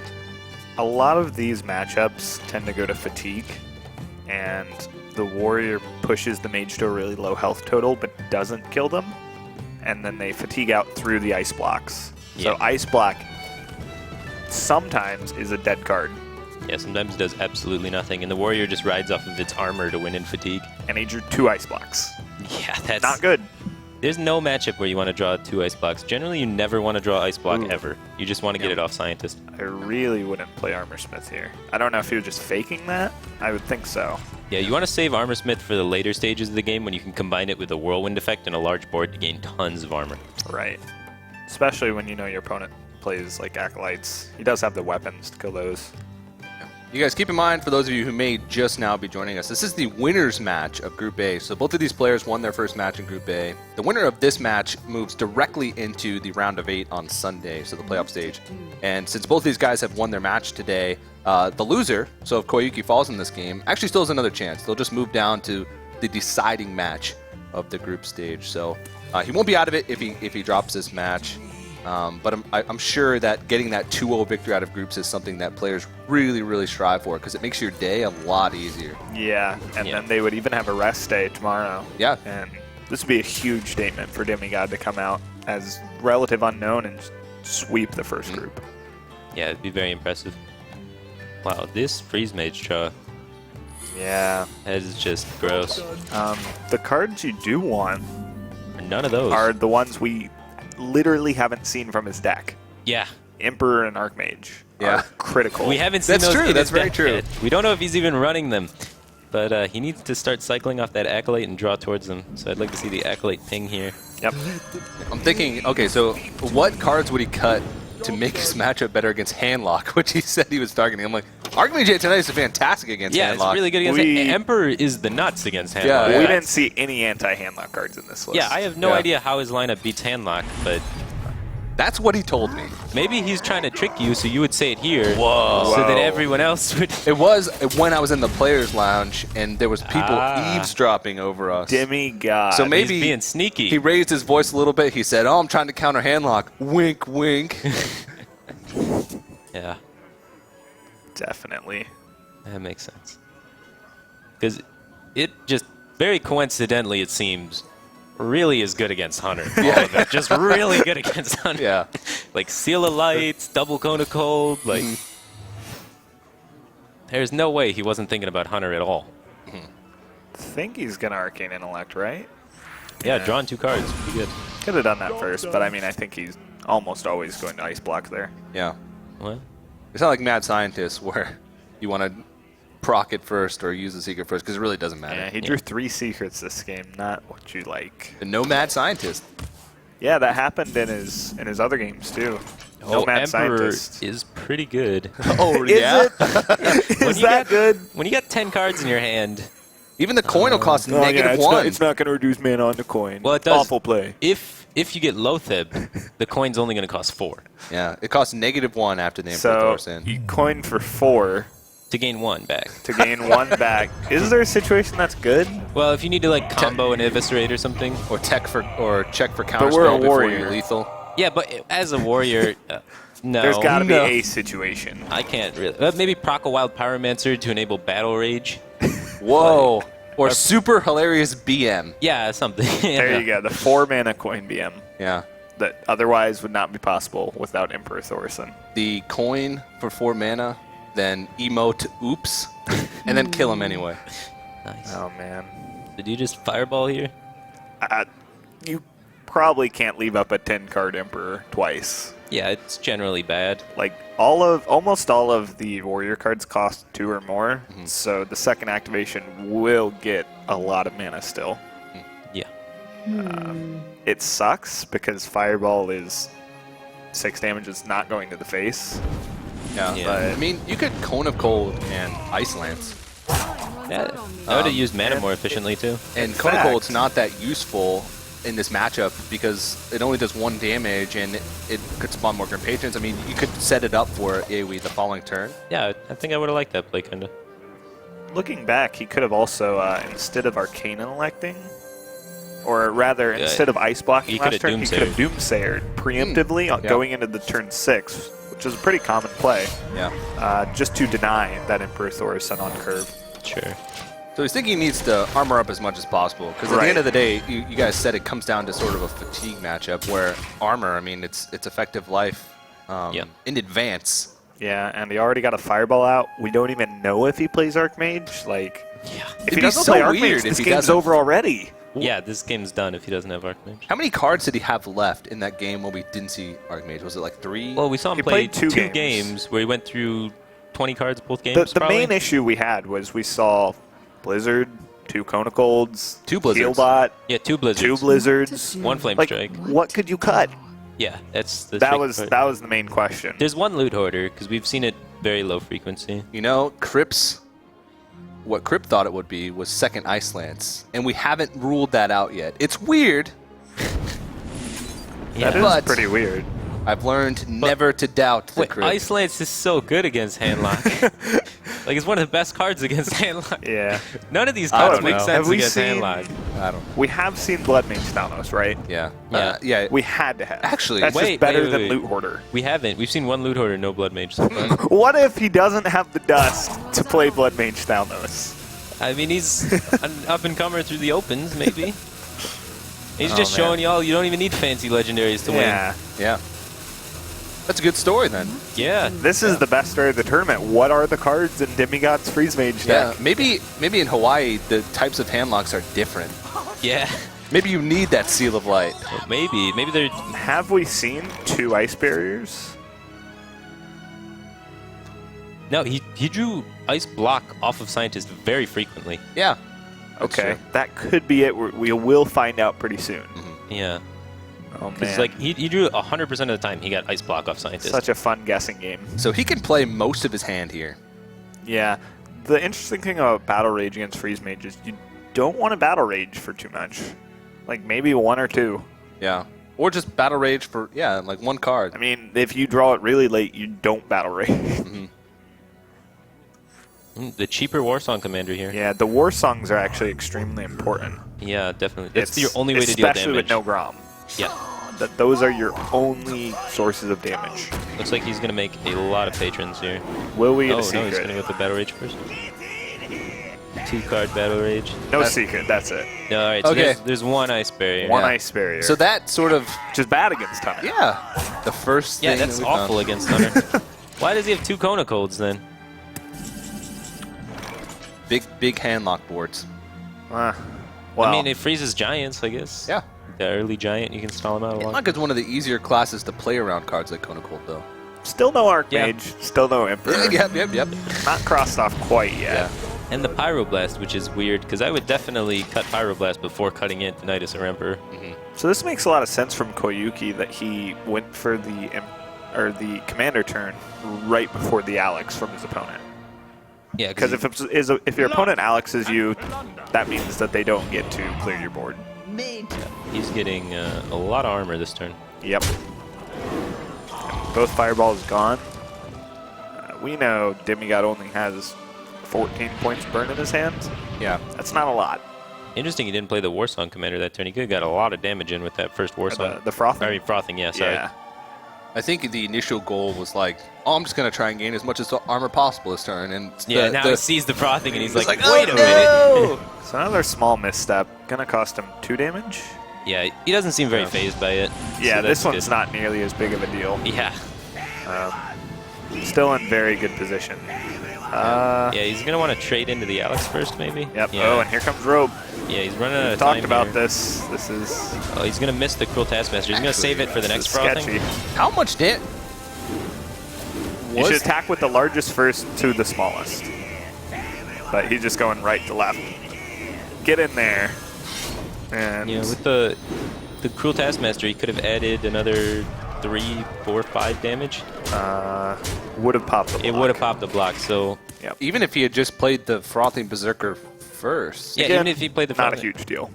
A lot of these matchups tend to go to fatigue, and the warrior pushes the mage to a really low health total but doesn't kill them, and then they fatigue out through the ice blocks. So ice block sometimes is a dead card. Yeah, sometimes it does absolutely nothing, and the warrior just rides off of its armor to win in fatigue. And he drew 2 ice blocks. Yeah, that's not good. There's no matchup where you want to draw 2 ice blocks. Generally, you never want to draw ice block ever. You just want to get it off Scientist. I really wouldn't play Armor Smith here. I don't know if he was just faking that. I would think so. Yeah, you want to save Armor Smith for the later stages of the game when you can combine it with a Whirlwind effect and a large board to gain tons of armor. Right. Especially when you know your opponent plays like Acolytes. He does have the weapons to kill those. You guys keep in mind, for those of you who may just now be joining us, this is the winner's match of Group A. So both of these players won their first match in Group A. The winner of this match moves directly into the round of 8 on Sunday, so the playoff stage. And since both of these guys have won their match today, the loser, so if Koyuki falls in this game, actually still has another chance. They'll just move down to the deciding match of the group stage. So he won't be out of it if he drops this match. But I'm sure that getting that 2-0 victory out of groups is something that players really, really strive for because it makes your day a lot easier. Yeah, and then they would even have a rest day tomorrow. Yeah. And this would be a huge statement for Demigod to come out as relative unknown and sweep the first group. Yeah, it'd be very impressive. Wow, this freeze mage draw. Yeah. That is just gross. The cards you do want none of those are the ones we literally haven't seen from his deck. Yeah. Emperor and Archmage are critical. We haven't seen That's those true. in That's his very deck true. yet. We don't know if he's even running them. But he needs to start cycling off that Acolyte and draw towards them. So I'd like to see the Acolyte ping here. Yep. I'm thinking, okay, so what cards would he cut to make his matchup better against Handlock, which he said he was targeting? I'm like, Archmage tonight is fantastic against Yeah, Handlock. it's really good against Emperor is the nuts against Handlock. Yeah. We didn't see any anti-handlock cards in this list. Yeah, I have no idea how his lineup beats Handlock, but That's what he told me. maybe he's trying to trick you so you would say it here. Whoa. So that everyone else would. It was when I was in the players' lounge and there was people eavesdropping over us. Demigod. So maybe He's being sneaky. he raised his voice a little bit. He said, "Oh, I'm trying to counter Handlock." Wink, wink. Yeah, Definitely. that makes sense. Because it just very coincidentally, it seems, really is good against Hunter. All of it. Just really good against Hunter. Yeah. Like Seal of Lights, Double Cone of Cold. Like, there's no way he wasn't thinking about Hunter at all. I think he's gonna Arcane Intellect, right? Yeah, drawing 2 cards. Pretty good. Could have done that first, but I mean, I think he's almost always going to Ice Block there. Yeah. Well, It's not like Mad Scientist where you want to proc it first or use the secret first because it really doesn't matter. Yeah, he drew 3 secrets this game, not what you like. And no Mad Scientist. Yeah, that happened in his other games too. No Mad Emperor Scientist. is pretty good. Oh, Is yeah? it? When Is you that got- good? When you got 10 cards in your hand, Even the coin will cost Oh, negative yeah, one. it's not going to reduce mana on the coin. well, it does. Awful play. If you get Lotheb, the coin's only going to cost 4 Yeah, it costs -1 after the So Emperor's in. you coin for 4 to gain 1 back. to gain 1 back. Is there a situation that's good? Well, if you need to like combo and eviscerate or something. Or check for we're a counterspell before you warrior. lethal. Yeah, but as a warrior, no. There's got to be No. a situation. I can't really. Maybe proc a Wild Pyromancer to enable Battle Rage. Whoa. Or super hilarious BM. Yeah, something. There you go. The 4 mana coin BM Yeah. that otherwise would not be possible without Emperor Thorson. The coin for 4 mana, then emote oops, and then kill him anyway. Nice. Oh man. Did you just fireball here? You probably can't leave up a 10-card Emperor twice. Yeah, it's generally bad. Like almost all of the warrior cards cost 2 or more, so the second activation will get a lot of mana still. Yeah. It sucks because Fireball is 6 damage. It's not going to the face. Yeah. Yeah. But, I mean, you could Cone of Cold and Ice Lance. Yeah, I would have used mana more efficiently too. And In Cone of fact- Cold's not that useful in this matchup because it only does 1 damage and it could spawn more Grim Patrons. I mean, you could set it up for AoE the following turn. Yeah, I think I would have liked that play kinda. Looking back, he could have also, instead of Arcane Electing, or rather, instead of Ice Blocking he last could have turn, he could have Doomsayered preemptively Yeah. going into the turn 6, which is a pretty common play, Yeah. just to deny that Emperor Thorson on curve. Sure. So he's thinking he needs to armor up as much as possible because at the end of the day, you guys said it comes down to sort of a fatigue matchup where armor, I mean, it's effective life in advance. Yeah, and he already got a Fireball out. We don't even know if he plays Archmage. Like, Yeah. if It'd he be doesn't so play weird Archmage, if this he game's doesn't. over already. Yeah, this game's done if he doesn't have Archmage. How many cards did he have left in that game when we didn't see Archmage? Was it like 3? Well, we saw him He play played two 2 games. games where he went through 20 cards both games. The probably. main issue we had was we saw Blizzard, 2 Kona Colds, 2 Blizzards. Healbot, Yeah, 2 Blizzards. 2 Blizzards. 1 Flame Like, Strike. what could you cut? Yeah, that's the That tricky was part. the main question. There's 1 Loot Hoarder because we've seen it very low frequency. You know, what Crip thought it would be was second Ice Lance, and we haven't ruled that out yet. It's weird. Yeah. That is but- pretty weird. I've learned never to doubt the Wait, Crip. Ice Lance is so good against Handlock. Like, it's one of the best cards against Handlock. Yeah. None of these I cards don't make know. sense Have we against seen- Handlock. I don't know. We have seen Blood Mage Thanos, right? Yeah. Yeah. Yeah. We had to have. Actually- that's Wait, just better wait, than wait. Loot Hoarder. We haven't. We've seen 1 Loot Hoarder, no Blood Mage so far. What if he doesn't have the dust to play Blood Mage Thanos? I mean, he's an up-and-comer through the opens, maybe. He's Oh, just man. showing y'all you don't even need fancy legendaries to Yeah. Yeah. That's a good story then. win. Yeah. This is the best story of the tournament. What are the cards in Demigod's Freeze Mage Yeah. deck? Maybe in Hawaii the types of handlocks are different. Yeah. Maybe you need that Seal of Light. Maybe. Maybe they're... Have we seen 2 Ice Barriers? No, he drew Ice Block off of Scientist very frequently. Yeah. That's Okay, true. that could be it. We will find out pretty soon. Yeah. Oh Because, man, like, he drew 100% of the time he got Ice Block off Scientist. such a fun guessing game. So he can play most of his hand here. Yeah. The interesting thing about Battle Rage against Freeze Mage is you don't want to Battle Rage for too much. Like maybe 1 or 2. Yeah. Or just Battle Rage for, yeah, like 1 card. I mean, if you draw it really late, you don't Battle Rage. The cheaper Warsong commander here. Yeah, the War Songs are actually extremely important. Yeah, definitely. That's your It's- only way to deal damage. Especially with no Grom. Yeah. Those are your only sources of damage. Looks like he's going to make a lot of patrons here. Will we get Oh, a no, he's going to secret? go with the Battle Rage first. 2-card Battle Rage. No secret, that's it. No, all right, so Okay. there's 1 Ice Barrier. One Yeah. Ice Barrier. So that sort of, which is bad against Hunter. yeah, the first Yeah, thing that's that we found. awful against Hunter. Why does he have 2 Kona Colds then? Big hand lock boards. Well, I mean, it freezes giants, I guess. Yeah. The early giant, you can stall him out a lot. Handlock is one of the easier classes to play around cards like Kona Cold, though. still no Archmage, Yeah. still no Emperor. Yep. Not crossed off quite yet. Yeah. And the Pyroblast, which is weird, because I would definitely cut Pyroblast before cutting it to Nidus or Emperor. So this makes a lot of sense from Koyuki that he went for the commander turn right before the Alex from his opponent. Yeah, Because if your opponent Alexes you, that means that they don't get to clear your board. he's getting a lot of armor this turn. Yep. Both fireballs gone. We know Demigod only has 14 points burned in his hands. Yeah. That's not a lot. Interesting he didn't play the Warsong commander that turn. He could have got a lot of damage in with that first Warsong. The frothing. I mean, frothing, yeah, sorry. Yeah. I think the initial goal was like, oh, I'm just going to try and gain as much as armor possible this turn. And Yeah, now he sees the frothing and he's like, like, wait oh, a minute. no! So another small misstep. Gonna cost him 2 damage. Yeah, he doesn't seem very phased by it. Yeah, so this that's one's good. not nearly as big of a deal. Yeah. Still in very good position. Yeah, he's going to want to trade into the Alex first, maybe? Yep. Yeah. Oh, and here comes Robe. Yeah, he's running out We of time talked about here. this. This is Oh, he's going to miss the Cruel Taskmaster. He's going to save it for the next sketchy. frothing. How much did... You should attack with the largest first to the smallest. But he's just going right to left. Get in there. And Yeah, with the Cruel Taskmaster, he could have added another 3, 4, 5 damage. would have popped the block. It would have popped the block, so... Yep. Even if he had just played the Frothing Berserker first. Yeah, Again, even if he played the Not a frothing. huge deal.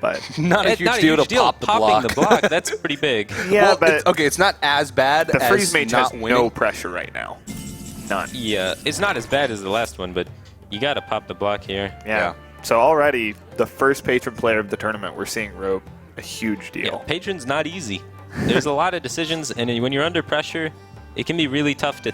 But Not a huge deal to pop the Popping block. the block, that's pretty big. yeah, Well, but it's, okay, it's not as bad the as Freeze Mage not has winning. no pressure right now. None. Yeah, it's not as bad as the last one, but you got to pop the block here. Yeah. So already, the first patron player of the tournament, we're seeing Robe. A huge deal. Yeah, Patron's not easy. There's a lot of decisions, and when you're under pressure, it can be really tough to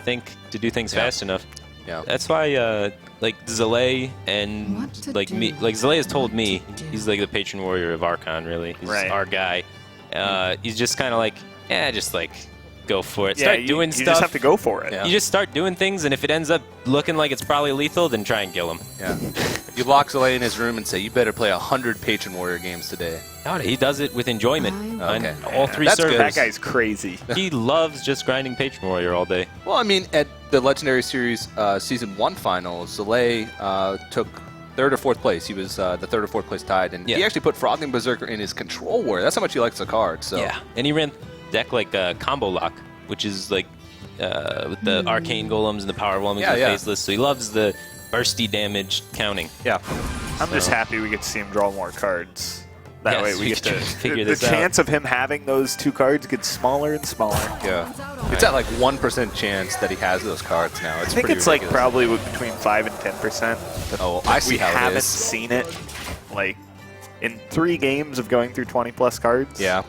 do things fast enough. Yeah. That's why, like Zalay and like me, like Zalay has told me he's like the patron warrior of Archon. Really, he's Right. our guy. He's just kind of like, just like go for it. Yeah, Start you, doing you stuff. just have to go for it. Yeah. You just start doing things, and if it ends up looking like it's probably lethal, then try and kill him. Yeah. You lock Zalay in his room and say, you better play 100 Patron Warrior games today. God, he does it with enjoyment on Okay. all 3 That's servers. good. That guy's crazy. He loves just grinding patron warrior all day. Well, I mean, at the Legendary Series Season 1 finals, Zalay took 3rd or 4th place. He was the 3rd or 4th place tied, and Yeah. he actually put Frothing Berserker in his Control Warrior. That's how much he likes the card. So. Yeah, and he ran deck like Combo Lock, which is like with the Arcane Golems and the Power Whelmings Yeah, and yeah. Faceless. So he loves the bursty damage counting. Yeah. I'm just happy we get to see him draw more cards. That Yes, way we we get can to figure the this out. chance of him having those 2 cards gets smaller and smaller. Yeah. It's at like 1% chance that he has those cards now. It's I think pretty it's like ridiculous. probably between 5 and 10%. Oh, I see We how it haven't is. seen it like in 3 games of going through 20 plus cards. Yeah.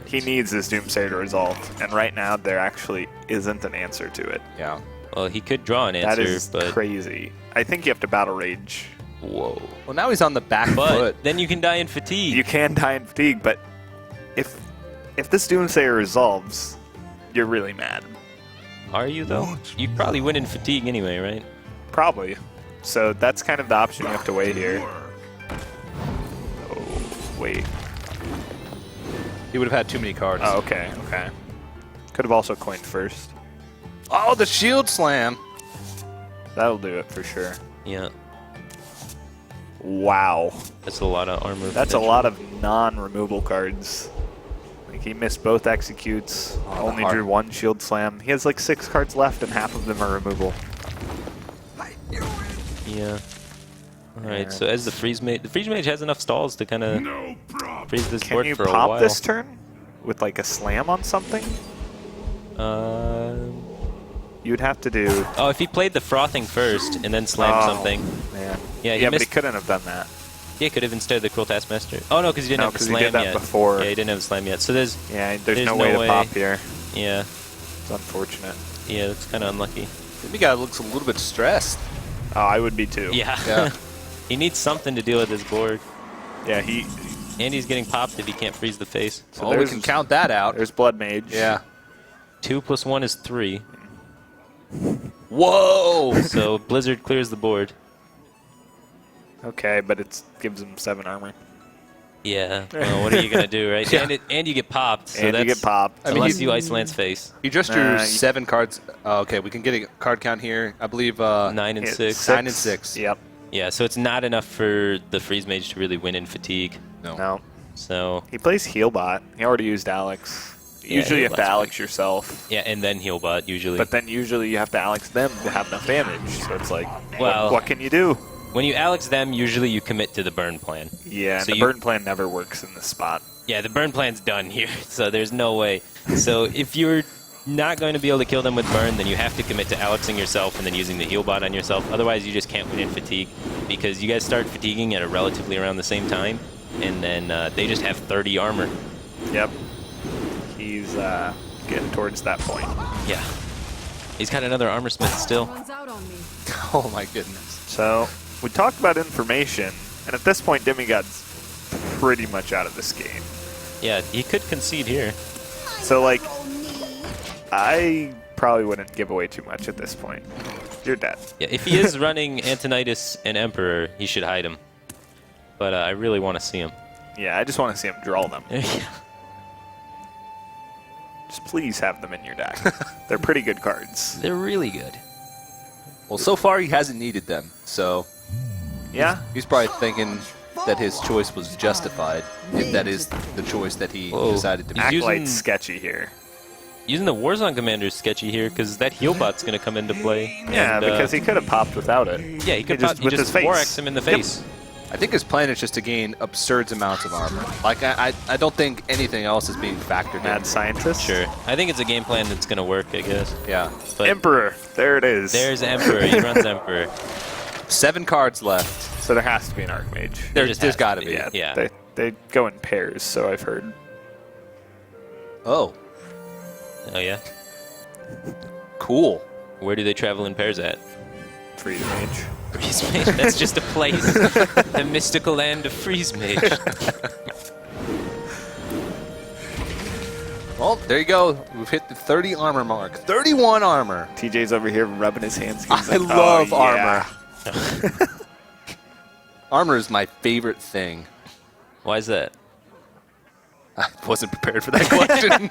He needs this Doomsayer to resolve, and right now there actually isn't an answer to it. Yeah. Well, he could draw an That answer, is but crazy. I think you have to Battle Rage. whoa. Well, now he's on the back But foot. then you can die in fatigue. You can die in fatigue, but if this Doomsayer resolves, you're really mad. Are you though? You probably win in fatigue anyway, right? Probably. So that's kind of the option you have to weigh here. Oh, wait. He would have had too many cards. Oh, okay, okay. Could have also coined first. Oh, the Shield Slam. That'll do it for sure. Yeah, Wow. that's a lot of armor. That's a potential. lot of non-removal cards. Like he missed both executes, Oh, the only heart. drew 1 shield slam. He has like 6 cards left and half of them are removal. Yeah. All right. So as the freeze mage has enough stalls to kind of freeze this Can board you for a pop while. this turn with like a slam on something? You'd have to do. Oh, if he played the frothing first and then slammed something. Man. Yeah, Yeah, but he missed. couldn't have done that. Yeah, he could have instead of the Cruel Taskmaster. Oh no, because he didn't have the 'cause slam he did that yet. before. Yeah, he didn't have the slam yet. So there's There's no way to pop here. Yeah, It's unfortunate. yeah, that's kind of unlucky. Demigod looks a little bit stressed. Oh, I would be too. Yeah. Yeah. He needs something to deal with this board. Yeah, he. And he's getting popped if he can't freeze the face. Oh, we there's- can count that out. There's Blood Mage. Yeah. 2 + 1 is 3. Whoa! So Blizzard clears the board. Okay, but it gives him 7 armor. Yeah. Well, what are you gonna do, right? Yeah. And you get popped. So And that's, you get popped. I mean, unless he- you Ice Lance face. He just drew Nah, 7 cards. Okay, we can get a card count here. I believe 9 and Hit 6. 9 and 6. Yep. Yeah. So it's not enough for the freeze mage to really win in fatigue. No. So He plays Healbot. He already used Alex. Yeah, Usually you have to Healbot's Alex yourself. yeah, and then heal bot usually. But then usually you have to Alex them to have enough damage. So it's like, Well- what can you do? when you Alex them, usually you commit to the burn plan. Yeah, So and the you- burn plan never works in this spot. Yeah, the burn plan's done here, so there's no way. So if you're not going to be able to kill them with burn, then you have to commit to Alexing yourself and then using the heal bot on yourself. Otherwise, you just can't win in fatigue because you guys start fatiguing at a relatively around the same time, and then they just have 30 armor. Yep. He's getting towards that point. Yeah. He's got another armor smith still. Runs out on me. Oh my goodness. So we talked about information, and at this point, Demigod's pretty much out of this game. Yeah, he could concede here. So like, I probably wouldn't give away too much at this point. You're dead. Yeah, if he is running Antonidas and Emperor, he should hide him. But I really want to see him. Yeah, I just want to see him draw them. Yeah. Just please have them in your deck. They're pretty good cards. They're really good. Well, so far he hasn't needed them, so Yeah? he's probably thinking that his choice was justified, if that is the choice that he Whoa. decided to make. He's Acolyte's using- sketchy here. Using the Warzone Commander is sketchy here because that heal bot's going to come into play. Yeah, and, because he could have popped without it. yeah, he could just he with just his face. Borax him in the Yep. face. I think his plan is just to gain absurd amounts of armor. Like, I don't think anything else is being factored Mad in. scientist. Sure. I think it's a game plan that's going to work, I guess. Yeah. But Emperor. There it is. there's Emperor. He runs Emperor. 7 cards left. So there has to be an Archmage. There just There's has got to to be. be. Yeah. They go in pairs, so I've heard. Oh, Oh, yeah? cool. Where do they travel in pairs at? Freeze Mage. Freeze Mage. That's just a place. The mystical land of Freeze Mage. Well, there you go. We've hit the 30 armor mark. 31 armor. TJ's over here rubbing his hands. He's I like, love "Oh, yeah." armor. Armor is my favorite thing. Why is that? I wasn't prepared for that question.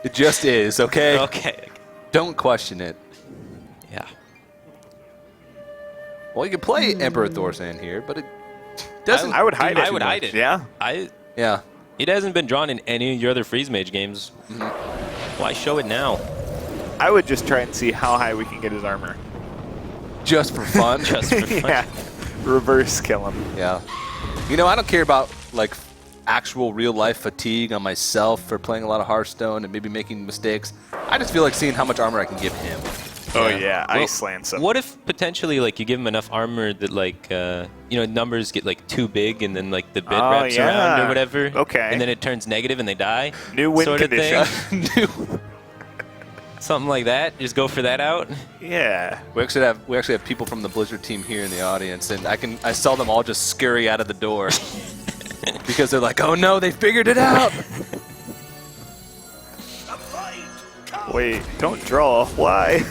It just is, okay? Okay. Don't question it. Yeah. Well, you can play Emperor Thorsan here, but it doesn't. I would hide it. I would hide it. Yeah. Yeah. It hasn't been drawn in any of your other Freeze Mage games. Why show it now? I would just try and see how high we can get his armor. Just for fun. Just for fun. Yeah. Reverse kill him. Yeah. You know, I don't care about, like, actual real-life fatigue on myself for playing a lot of Hearthstone and maybe making mistakes. I just feel like seeing how much armor I can give him. Oh, yeah. Well, Ice Lance him. What if potentially, like, you give them enough armor that, like, numbers get, like, too big and then, like, the bid Oh, wraps around yeah. or whatever? Okay. And then it turns negative and they die? New win sort of condition. thing? Something like that? Just go for that out? Yeah. We actually have people from the Blizzard team here in the audience, and I saw them all just scurry out of the door because they're like, "Oh no, they figured it out." Wait, don't draw. Why?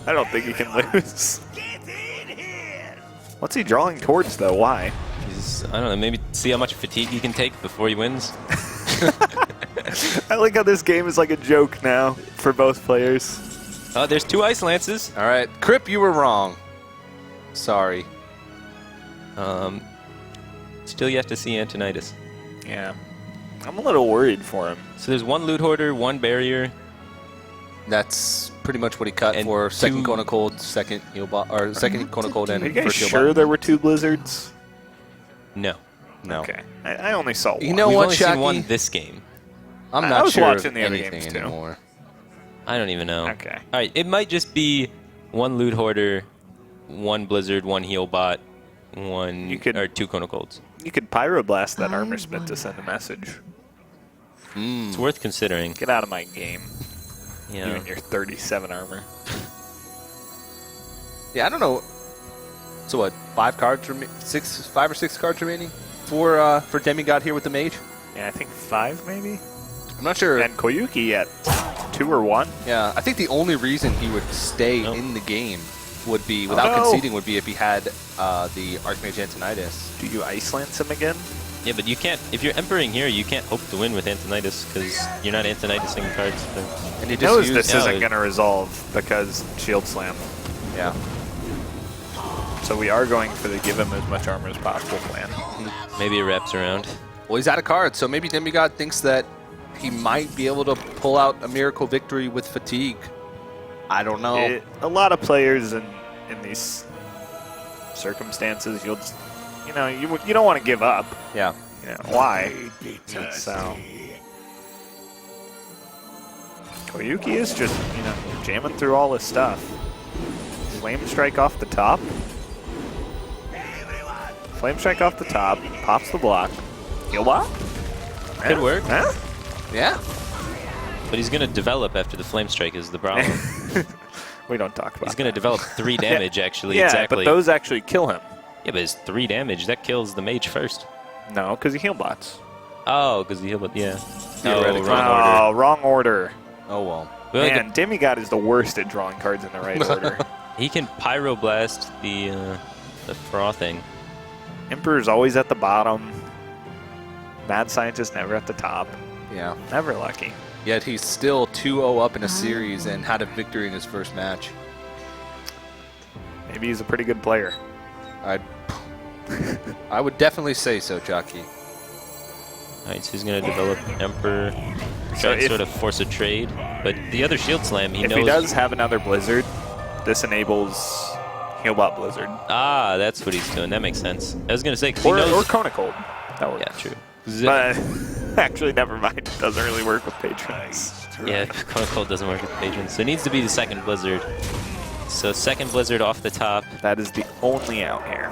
I don't think he can lose. What's he drawing towards, though? Why? He's, I don't know, maybe see how much fatigue he can take before he wins? I like how this game is like a joke now for both players. Oh, there's 2 Ice Lances. All right, Crip, you were wrong. Sorry. Still yet to see Antonidas. Yeah. I'm a little worried for him. So there's 1 Loot Hoarder, 1 Barrier. That's pretty much what he cut And for second two- Kona Cold, second heal bot, or second Kona Cold and Are you guys first heal sure bot. there were 2 blizzards? No. No. Okay. I only saw one. You know We've what, only seen Shaki? one this game. I'm I not was sure watching of the other anything games, too. anymore. I don't even know. Okay. All right, it might just be 1 loot hoarder, 1 blizzard, 1 heal bot, 1 You could- or 2 Kona Colds. You could pyroblast that armor smith to send a message. It's worth considering. Get out of my game. You Yeah. and your 37 armor. Yeah, I don't know. So what? 5 or 6 cards remaining for Demigod here with the mage. Yeah, I think 5 maybe. I'm not sure. And Koyuki at 2 or 1. Yeah, I think the only reason he would stay in the game would be, without no. conceding, would be if he had the Archmage Antonidas. Do you ice lance him again? Yeah, but you can't. If you're Emperor here, you can't hope to win with Antonidas because you're not Antonidasing cards. And He just knows used- this Yeah, isn't it- going to resolve because shield slam. Yeah. So we are going for the give him as much armor as possible plan. Maybe it wraps around. Well, he's out of cards, so maybe Demigod thinks that he might be able to pull out a miracle victory with fatigue. I don't know. A lot of players in these circumstances, you'll just, you don't want to give up. Yeah. You know, why? So Koyuki is just, jamming through all his stuff. Flame strike off the top. Flame strike off the top. Pops the block. Heal bot? Could work. Huh? Yeah. But he's going to develop after the Flame Strike is the problem. We don't talk about He's going to develop 3 damage, actually. Yeah, exactly. but those actually kill him. Yeah, but it's 3 damage. That kills the mage first. No, because he heal bots. Oh, because the heal bot, yeah. Theoretically. wrong order. Oh, wrong order. Oh, well. Well, like Man, Demigod is the worst at drawing cards in the right order. he can pyroblast the frothing. Emperor's always at the bottom. Mad Scientist never at the top. Yeah. Never lucky. Yet he's still 2-0 up in a series and had a victory in his first match. Maybe he's a pretty good player. I would definitely say so, Jockey. Alright, so he's going to develop Emperor, So try and if- sort of force a trade. But the other Shield Slam, he If knows... he does have another Blizzard, this enables Healbot Blizzard. Ah, that's what he's doing. That makes sense. I was going to say, because he Or knows... Kona Cold. That works. Yeah, true. But actually, never mind. It doesn't really work with patrons. Yeah, Kona Cold doesn't work with patrons. So it needs to be the second Blizzard. So second Blizzard off the top. That is the only out here.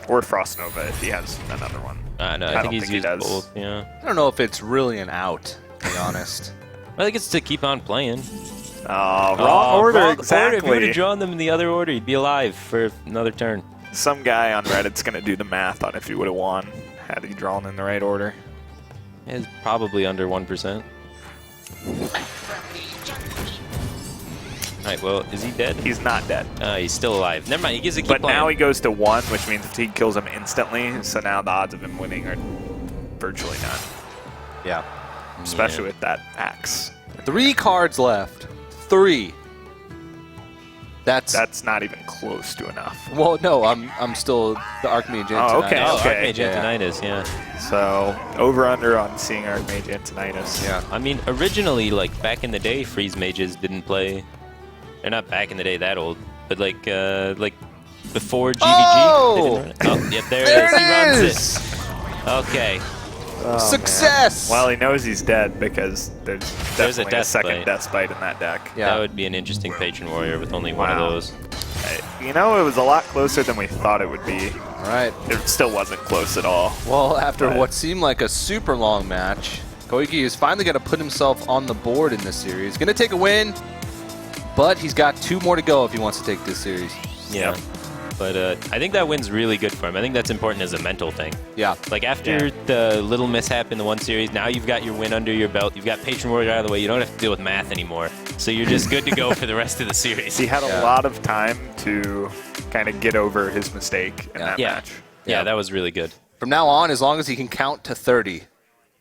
Or Frost Nova if he has another one. No, I don't think he's think he used does. both. Yeah. I don't know if it's really an out, to be honest. I think it's to keep on playing. Oh, wrong order, wrong exactly. If you would have drawn them in the other order, you'd be alive for another turn. Some guy on Reddit's going to do the math on if he would have won had he drawn in the right order. It's probably under 1%. Alright, well, is he dead? He's not dead. He's still alive. Never mind, he gives a keep But playing. now he goes to 1, which means fatigue kills him instantly. So now the odds of him winning are virtually none, Yeah. especially with that axe. 3 cards left. 3. That's not even close to enough. Well, no, I'm still the Archmage Oh, okay. Oh, okay. Archmage Yeah. Antonidas, yeah. So over/under on seeing Archmage Antonidas. Yeah. I mean, originally, like, back in the day, Freeze Mages didn't play... They're not back in the day that old, but like before GVG, Oh! they didn't run it. Oh, yep, there, There it is. He runs it it. is! Okay. Oh, Success! man. Well, he knows he's dead because there's definitely a death second bite. death bite in that deck. Yeah. That would be an interesting Patron Warrior with only one Wow. of those. You know, it was a lot closer than we thought it would be. All right. It still wasn't close at all. Well, after But- what seemed like a super long match, Koyuki is finally going to put himself on the board in this series. Going to take a win, but he's got 2 more to go if he wants to take this series. Yeah. But I think that win's really good for him. I think that's important as a mental thing. Yeah. Like, after the little mishap in the one series, now you've got your win under your belt. You've got Patron Warrior out of the way. You don't have to deal with math anymore. So you're just good to go for the rest of the series. He had a Yeah. lot of time to kind of get over his mistake in that Yeah. match. Yeah, that was really good. From now on, as long as he can count to 30,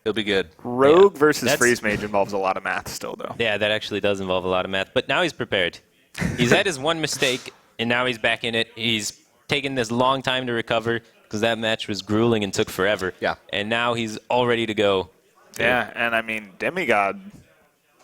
he'll be good. Rogue Yeah. versus That's- Freeze Mage involves a lot of math still, though. Yeah, that actually does involve a lot of math. But now he's prepared. He's had his one mistake, and now he's back in it. He's taken this long time to recover because that match was grueling and took forever. Yeah. And now he's all ready to go. Yeah, and I mean, Demigod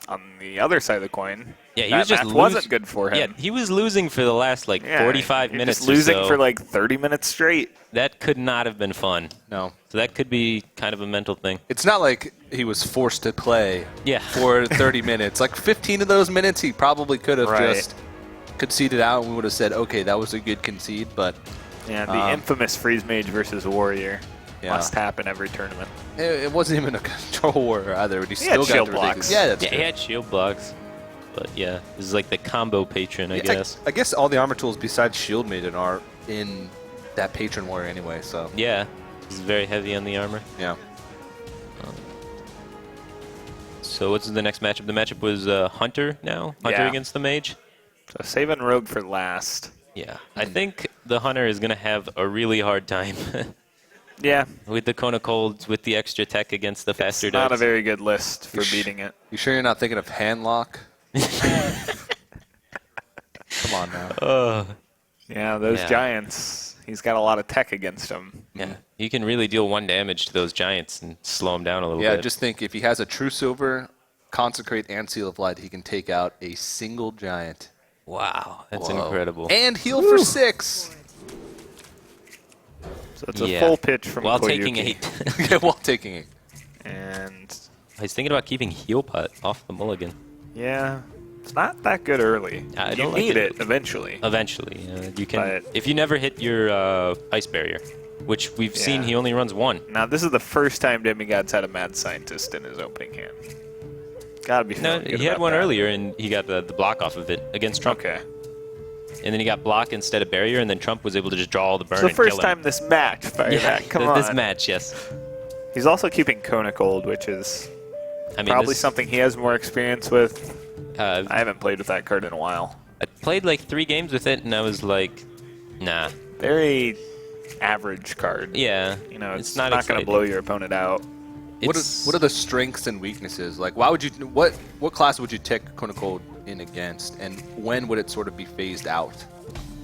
on the other side of the coin, Yeah, he that was just math wasn't good for him. Yeah, he was losing for the last like Yeah, 45 you're minutes just losing or so. for like 30 minutes straight. That could not have been fun. No. So that could be kind of a mental thing. It's not like he was forced to play Yeah. for 30 minutes. Like 15 of those minutes, he probably could have Right. just conceded out, and we would have said, okay, that was a good concede, but Yeah, the infamous Freeze Mage versus Warrior Yeah. must happen every tournament. it wasn't even a control war either. But he He still had got shield the blocks. ridiculous. Yeah, that's Yeah, true. he had shield blocks. But yeah, this is like the combo patron, I guess. I guess all the armor tools besides Shield Maiden are in that patron warrior anyway, so Yeah, he's very heavy on the armor. yeah. So what's the next matchup? The matchup was Hunter now. Hunter Yeah. against the Mage. So saving Rogue for last. Yeah, I think the Hunter is going to have a really hard time Yeah, with the Kona Colds, with the extra tech against the faster it's not a decks. very good list for Ish. beating it. You sure you're not thinking of handlock? Come on now. Yeah, those Yeah. Giants, he's got a lot of tech against him. Yeah, he can really deal 1 damage to those Giants and slow them down a little Yeah, bit. just think if he has a True Silver, Consecrate, and Seal of Light, he can take out a single giant. Wow, that's Whoa. incredible. And heal for 6. So it's a Yeah. full pitch from While Koyuki. taking 8. Yeah, while taking it. And I was thinking about keeping Heal Putt off the mulligan. yeah, it's not that good early. I You don't like need it. it eventually. Eventually, you can. But- If you never hit your Ice Barrier, which we've seen Yeah. he only runs 1. Now, this is the first time Demigod's had a Mad Scientist in his opening hand. Gotta be No, feeling good he had about one that. earlier, and he got the block off of it against Trump. Okay. And then he got block instead of barrier, and then Trump was able to just draw all the burn It's the and kill first him. time this match, Fireback. Come on. This match, yes. He's also keeping Kona Cold, which is I mean, probably this, something he has more experience with. I I haven't played with that card in a while. played like 3 games with it, and I was like, nah. Very average card. Yeah. You know, it's not not going exciting. to blow your opponent out. It's, What are the strengths and weaknesses? Like, why would you? What class would you take Chronicle in against, and when would it sort of be phased out?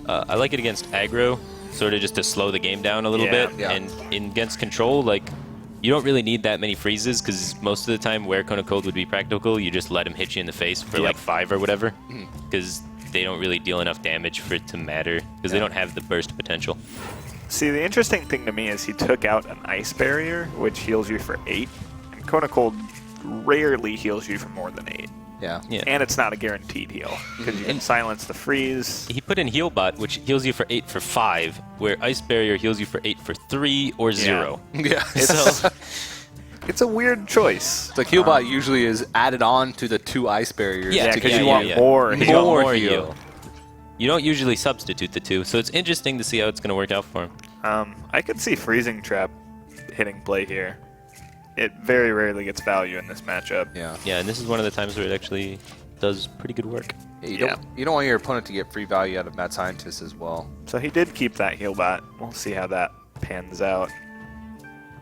I like it against aggro, sort of just to slow the game down a little Yeah. bit. Yeah. And against control, like, you don't really need that many freezes, because most of the time where Kona Cold would be practical, you just let him hit you in the face for like 5 or whatever, because they don't really deal enough damage for it to matter, because they don't have the burst potential. See, the interesting thing to me is he took out an Ice Barrier, which heals you for 8. And Kona Cold rarely heals you for more than 8. Yeah. Yeah. And it's not a guaranteed heal, because you can silence the freeze. He put in Healbot, which heals you for 8 for 5, where Ice Barrier heals you for 8 for 3 or 0. Yeah. So, It's a weird choice. It's like Healbot usually is added on to the 2 ice barriers Yeah, Yeah, to because give you want more You heal. want More heal. heal. You don't usually substitute the 2, so it's interesting to see how it's going to work out for him. I could see Freezing Trap hitting play here. It very rarely gets value in this matchup. Yeah. Yeah, and this is one of the times where it actually does pretty good work. You don't want your opponent to get free value out of Mad Scientist as well. So he did keep that heal bot. We'll see how that pans out.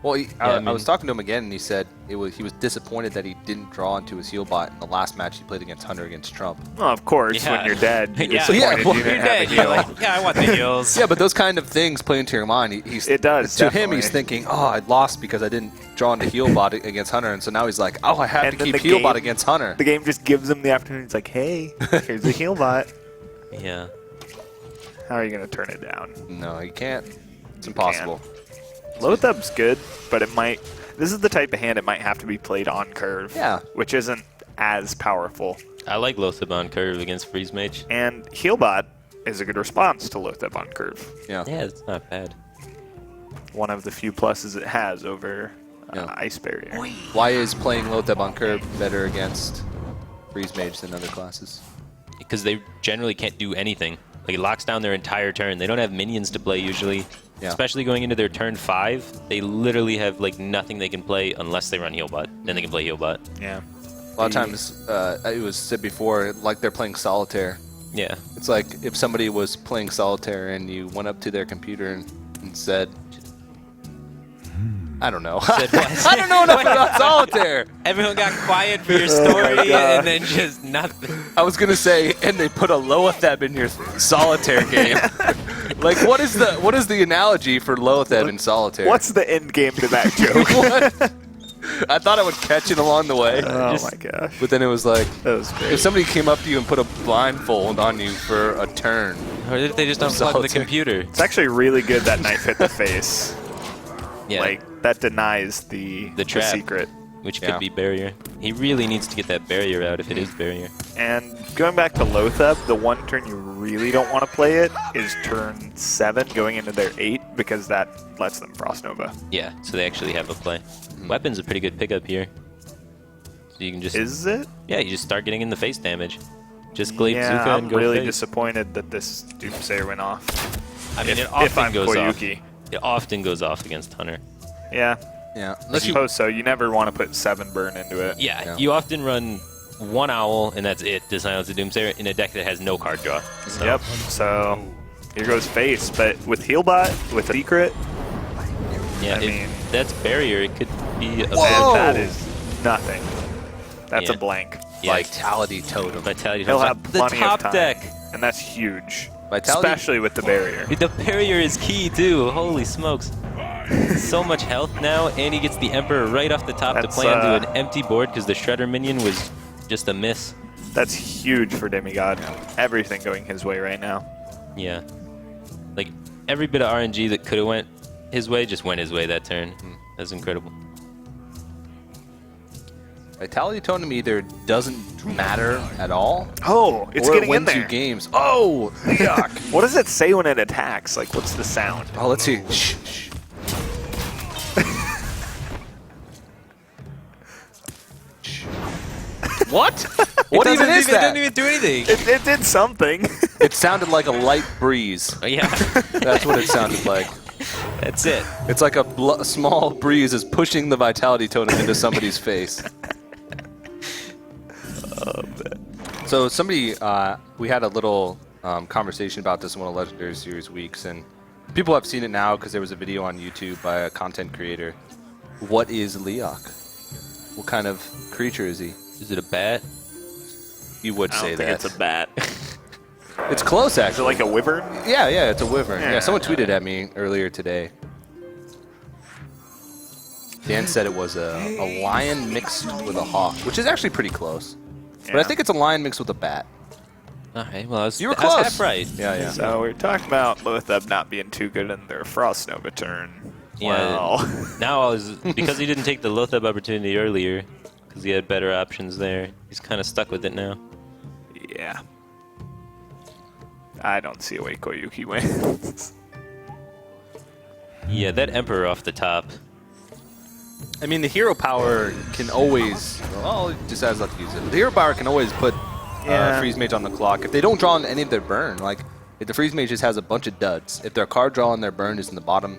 Well, I I mean- was talking to him again, and he said he was disappointed that he didn't draw into his heal bot in the last match he played against Hunter against Trump. Well, of course, when you're dead, you're Yeah. disappointed Yeah, well, you didn't You're have dead. a You're heal. like, yeah, I want the heals. Yeah, but those kind of things play into your mind. It does, To him, definitely. he's thinking, oh, I lost because I didn't draw into heal bot against Hunter, and so now he's like, oh, I have And to then keep the heal bot game- against Hunter. The game just gives him the opportunity. It's like, hey, here's the heal bot. Yeah. How are you going to turn it down? No, you can't. It's impossible. Lothub's good, but it might... This is the type of hand it might have to be played on curve. Yeah. Which isn't as powerful. I like Lothab on curve against Freeze Mage. And Healbot is a good response to Lothub on curve. Yeah. Yeah, it's not bad. One of the few pluses it has over Yeah. Ice Barrier. Why is playing Lotheb on curve better against Freeze Mage than other classes? Because they generally can't do anything. Like, it locks down their entire turn. They don't have minions to play usually. Yeah. Especially going into their turn 5, they literally have like nothing they can play unless they run Healbot. Then they can play Healbot. Yeah. A lot of times, it was said before, like they're playing solitaire. Yeah. It's like if somebody was playing solitaire and you went up to their computer and said, I don't know. Said what? I don't know enough about solitaire. Everyone got quiet for your story and then just nothing. I was gonna say, and they put a Lotheb in your solitaire game. Like, what is the analogy for Lotheb in solitaire? What's the end game to that joke? I thought I would catch it along the way. Oh my gosh. But then it was like, That was great. if somebody came up to you and put a blindfold on you for a turn. Or if they just unplug the Solitaire. computer. It's actually really good that knife hit the face. Yeah, Like, that denies the trap. secret. which Yeah. could be barrier. He really needs to get that barrier out if it is barrier. And going back to Lothab, the one turn you really don't want to play it is turn 7 going into their 8 because that lets them Frost Nova. Yeah, so they actually have a play. Weapon's a pretty good pickup here. So you can just... Is it? Yeah, you just start getting in the face damage. Just Glaive Yeah, Zuka I'm and go really face. disappointed that this Doomsayer went off. I mean, if, it often if I'm goes Koyuki. off. It often goes off against Hunter. Yeah, Yeah. I Unless you, suppose so. You never want to put 7 burn into it. Yeah, Yeah. you often run one Owl, and that's it, to silence the Doomsayer, in a deck that has no card draw. So, Yep, so here goes face, but with Healbot, with Secret, Yeah, I mean- that's barrier. It could be a and Whoa! that is nothing. That's Yeah. a blank. Yeah, Vitality Totem. Vitality. He'll Totem. have The plenty top of time. deck. And that's huge. Vitality- Especially with the barrier. The barrier is key too. Holy smokes. So much health now, and he gets the Emperor right off the top That's, to play onto an empty board because the Shredder minion was just a miss. That's huge for Demigod. Everything going his way right now. Yeah. Like, every bit of RNG that could have went his way just went his way that turn. That's incredible. Vitality Totem either doesn't matter at all, Oh, it's or it getting in wins you there. games. Oh, yuck. What does it say when it attacks? Like, what's the sound? Oh, let's see. Shh, shh. Shh. What? What even is It that? doesn't even do anything. It did something. It sounded like a light breeze. Oh, yeah. That's what it sounded like. That's it. It's like a small breeze is pushing the Vitality Totem into somebody's face. So somebody, we had a little conversation about this in one of the Legendary Series weeks, and people have seen it now because there was a video on YouTube by a content creator. What is Leok? What kind of creature is he? Is it a bat? You would I say don't think that. it's a bat. It's close, Is it actually. like a wyvern? Yeah, it's a wyvern. Yeah, Yeah. someone tweeted at me earlier today. Dan said it was a lion mixed with a hawk, which is actually pretty close. But I Yeah. think it's a lion mixed with a bat. Alright, well, You were I was close. half right. Yeah. So we're talking about Lothab not being too good in their Frost Nova turn. Yeah. Well, Now, because he didn't take the Lothab opportunity earlier, because he had better options there, he's kind of stuck with it now. yeah. I don't see a way Koyuki wins. Yeah, that Emperor off the top. I mean, the hero power can always, well, it just has luck to use it. The hero power can always put Yeah. freeze mage on the clock. If they don't draw on any of their burn, like, if the freeze mage just has a bunch of duds, if their card draw on their burn is in the bottom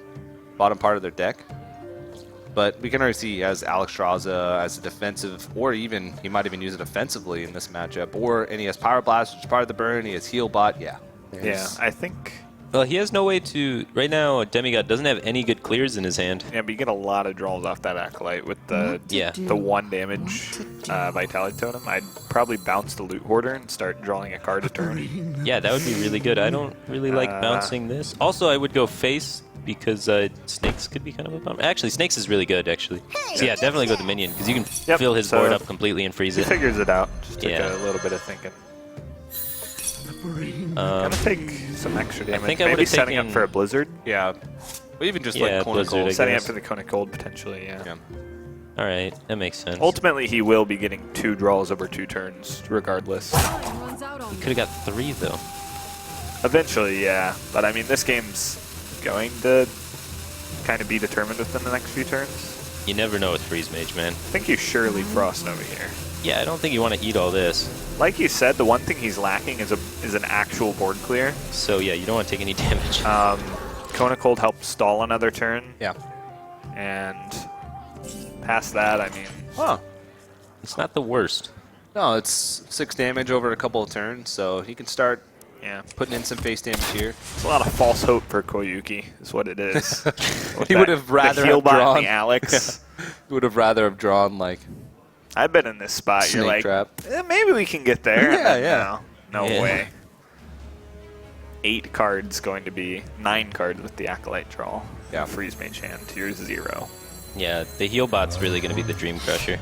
part of their deck. But we can already see as Alex Straza as a defensive, or even, he might even use it offensively in this matchup. Or, and he has Power Blast, which is part of the burn, he has Heal Bot, yeah. Yeah, There's- I think. Well, he has no way to... Right now, Demigod doesn't have any good clears in his hand. Yeah, but you get a lot of draws off that Acolyte with the Yeah. the 1 damage Vitality Totem. I'd probably bounce the Loot Hoarder and start drawing a card a turn. Yeah, that would be really good. I don't really like bouncing this. Also, I would go face, because Snakes could be kind of a bummer. Actually, Snakes is really good, actually. So yeah, definitely go the minion, because you can Yep, fill his so board up completely and freeze He it. figures it out. Just took Yeah. a little bit of thinking. Um, Gonna take some extra damage. think I Maybe would've setting up taken- for a Blizzard. Yeah. Or even just Yeah, like Corner Blizzard, I Cold. guess. Setting up for the Kona Cold, potentially, yeah. Yeah. all right, that makes sense. Ultimately, he will be getting 2 draws over 2 turns, regardless. Could have got 3, though. Eventually, yeah. But I mean, this game's going to kind of be determined within the next few turns. You never know with Freeze Mage, man. I think you surely Frost over here. Yeah, I don't think you want to eat all this. Like you said, the one thing he's lacking is an actual board clear. So yeah, you don't want to take any damage. Kona Cold helps stall another turn, Yeah. and past that, I mean, Huh. It's not the worst. No, it's 6 damage over a couple of turns, so he can start yeah, putting in some face damage here. it's a lot of false hope for Koyuki, is what it is. With He would have rather the have Healbot and drawn- the Alex. He would have rather have drawn like I've been in this spot. Snake You're like, trap. Maybe we can get there. Yeah, And then, yeah. No Yeah. way. 8 cards going to be 9 cards with the Acolyte draw. Yeah. Freeze Mage hand. Here's 0. Yeah, the heal bot's really going to be the dream crusher.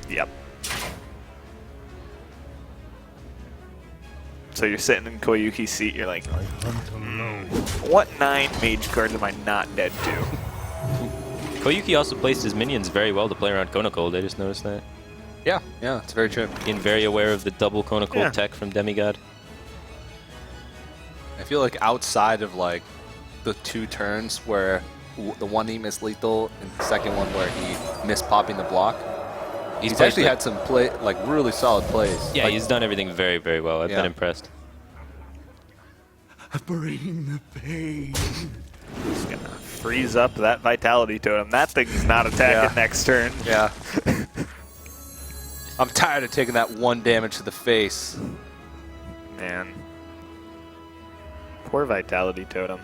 Yep. So you're sitting in Koyuki's seat, you're like, what 9 mage cards am I not dead to? Koyuki also placed his minions very well to play around Kona Cold. I just noticed that. Yeah, it's very true. Being very aware of the double Kona Cold Yeah. tech from Demigod. I feel like outside of like the 2 turns where the one he missed lethal and the second one where he missed popping the block, he's played actually like- had some really solid plays. Yeah, Like, he's done everything very, very well. I've Yeah. been impressed. Bring the pain. Just gonna freeze up that vitality totem. That thing's not attacking Yeah. next turn. Yeah. I'm tired of taking that 1 damage to the face. Man. Poor vitality totem.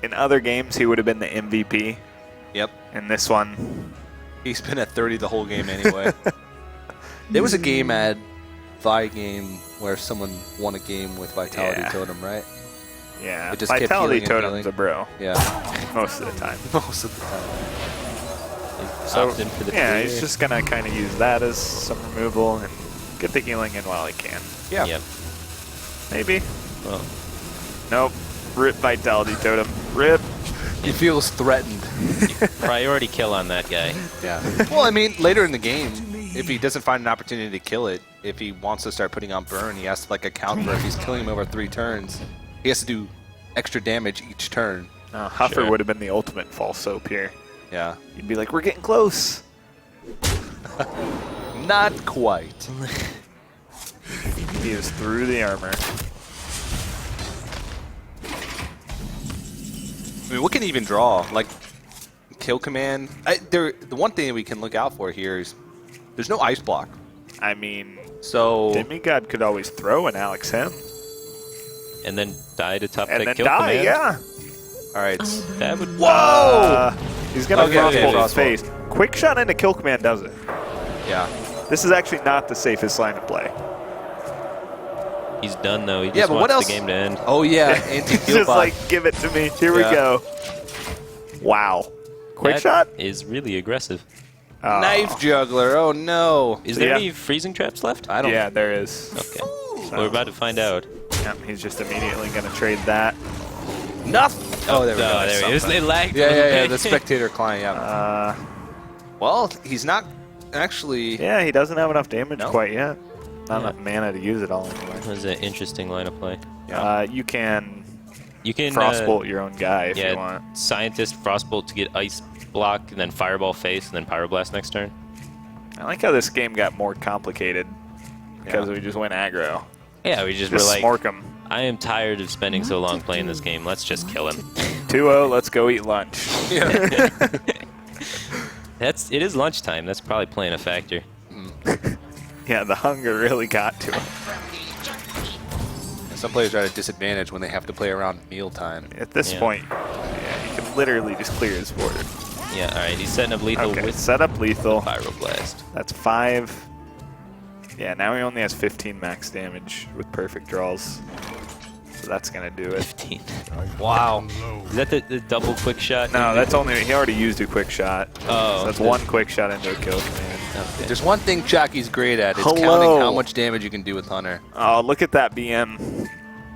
In other games, he would have been the MVP. Yep. In this one, He's been at 30 the whole game anyway. There was a game at Game where someone won a game with Vitality Yeah. Totem, right? yeah, It just kept vitality healing and totem's healing. a bro Yeah. most of the time. Most of the time. So Opted for the yeah, clear. he's just gonna kind of use that as some removal and get the healing in while he can. Yeah. Yep. Maybe. Well, Nope. Rip vitality totem. Rip. He feels threatened. priority kill on that guy. Yeah. Well, I mean, later in the game, if he doesn't find an opportunity to kill it, if he wants to start putting on burn, he has to like account for if he's killing him over 3 turns. He has to do extra damage each turn. Huffer Sure. would have been the ultimate false soap here. Yeah. You'd be like, we're getting close. Not quite. He is through the armor. I mean, what can he even draw? Like, kill command? The one thing that we can look out for here is there's no ice block. I mean, So, Demigod could always throw an Alex him. And then die to top And deck then kill die, command. yeah. all right. That would. Whoa! He's gonna Okay, frostbolt okay, his face. Quick shot into kill command does it. Yeah. This is actually not the safest line of play. He's done though. He just Yeah, but what wants else? the game to end. Oh, yeah. He's Anti-heal just bot. like, give it to me. Here we Yeah. go. Wow. Quick That shot? is really aggressive. Oh. Knife juggler. Oh, no. Is there Yeah. any freezing traps left? I don't Yeah, there is. Okay. We're about to find out. Yep, he's just immediately going to trade that. Nothing. Oh, there we go. there he is. It lagged. a Yeah, little yeah, yeah. bit. The spectator client, yeah. Well, he's not actually. Yeah, he doesn't have enough damage No. quite yet. Not Yeah. enough mana to use it all anyway. That was an interesting line of play. You can You can frostbolt your own guy if yeah, you want. scientist frostbolt to get ice block, and then fireball face, and then pyroblast next turn. I like how this game got more complicated because we just went aggro. Yeah, we just Just were like, smork him. I am tired of spending so long playing this game. Let's just kill him. 2-0, let's go eat lunch. It is lunchtime. That's probably playing a factor. Yeah, the hunger really got to him. Some players are at a disadvantage when they have to play around mealtime. At this Yeah. point, yeah, you can literally just clear his board. Yeah, all right. He's setting up lethal Okay, with set up lethal. pyroblast. That's 5. Yeah, now he only has 15 max damage with perfect draws. So that's going to do it. 15. Wow. Is that the double quick shot? No, that's only, he already used a quick shot. Oh, So that's okay. 1 quick shot into a kill command. Okay. There's one thing Chaki's great at. It's Hello. counting how much damage you can do with Hunter. Oh, look at that BM.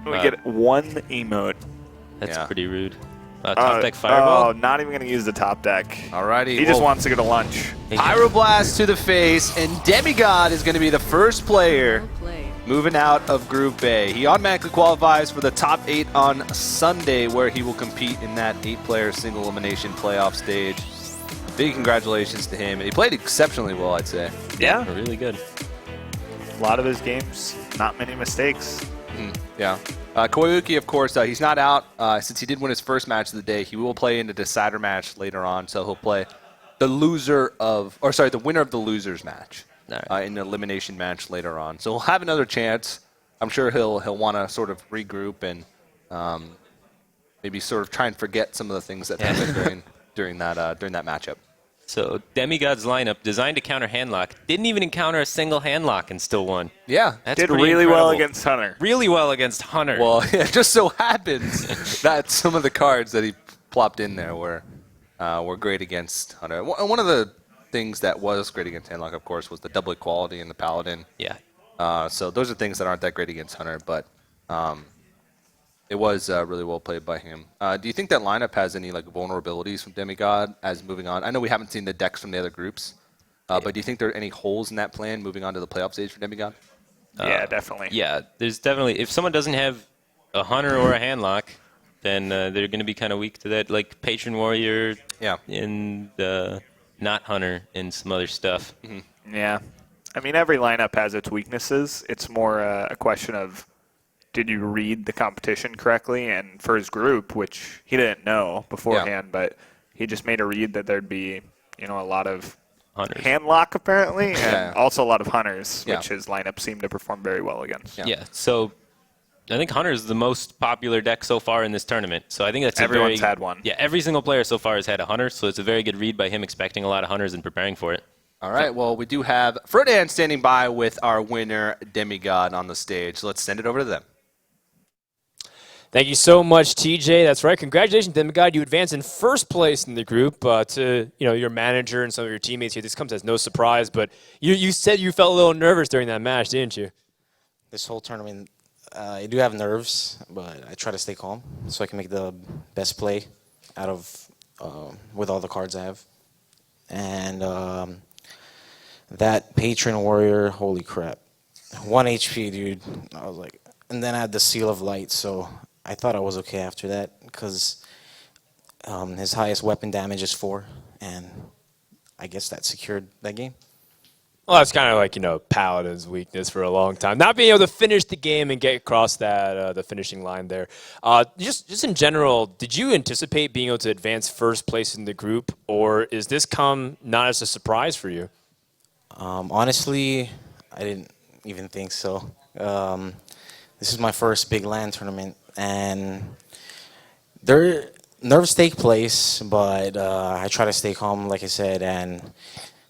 We get 1 emote. That's Yeah. pretty rude. Top deck fireball. Oh, not even going to use the top deck. Alrighty. He just well, wants to go to lunch. Pyroblast to the face, and Demigod is going to be the first player moving out of Group A. He automatically qualifies for the top 8 on Sunday, where he will compete in that 8-player single elimination playoff stage. Big congratulations to him. He played exceptionally well, I'd say. Yeah, Really good. a lot of his games, not many mistakes. Yeah. Koyuki, of course, he's not out. Since he did win his first match of the day, he will play in a decider match later on. So he'll play the winner of the losers match in the elimination match later on. So he'll have another chance. I'm sure he'll want to sort of regroup and maybe sort of try and forget some of the things that happened during that matchup. So Demigod's lineup, designed to counter handlock, didn't even encounter a single handlock and still won. Yeah. That's Did pretty really well incredible. against Hunter. Really well against Hunter. Well, it just so happens that some of the cards that he plopped in there were were great against Hunter. One of the things that was great against Handlock, of course, was the double equality in the Paladin. Yeah. So those are things that aren't that great against Hunter, but it was really well played by him. Do you think that lineup has any like vulnerabilities from Demigod as moving on? I know we haven't seen the decks from the other groups, but do you think there are any holes in that plan moving on to the playoff stage for Demigod? Yeah, definitely. Yeah, there's definitely, if someone doesn't have a Hunter or a Handlock, then they're going to be kind of weak to that, like Patron Warrior and not Hunter and some other stuff. Yeah. I mean, every lineup has its weaknesses. It's more a question of, did you read the competition correctly? And for his group, which he didn't know beforehand, but he just made a read that there'd be, a lot of Hunters. Handlock apparently, and also a lot of Hunters, Yeah. which his lineup seemed to perform very well against. Yeah, so I think Hunter is the most popular deck so far in this tournament. So I think that's Everyone's had one. Yeah, every single player so far has had a Hunter, so it's a very good read by him expecting a lot of Hunters and preparing for it. All right, well, we do have Frodan standing by with our winner, Demigod, on the stage. Let's send it over to them. Thank you so much, TJ. That's right. Congratulations, Demigod. You advance in first place in the group. To your manager and some of your teammates here, this comes as no surprise. But you said you felt a little nervous during that match, didn't you? This whole tournament, I do have nerves, but I try to stay calm so I can make the best play out of with all the cards I have. And that Patron Warrior, holy crap, 1 HP, dude. I was like, and then I had the Seal of Light, so I thought I was okay after that because his highest weapon damage is 4, and I guess that secured that game. Well, that's kind of like, Paladin's weakness for a long time. Not being able to finish the game and get across that the finishing line there. Just in general, did you anticipate being able to advance first place in the group, or is this come not as a surprise for you? Honestly, I didn't even think so. This is my first big LAN tournament, and nerves take place, but I try to stay calm, like I said, and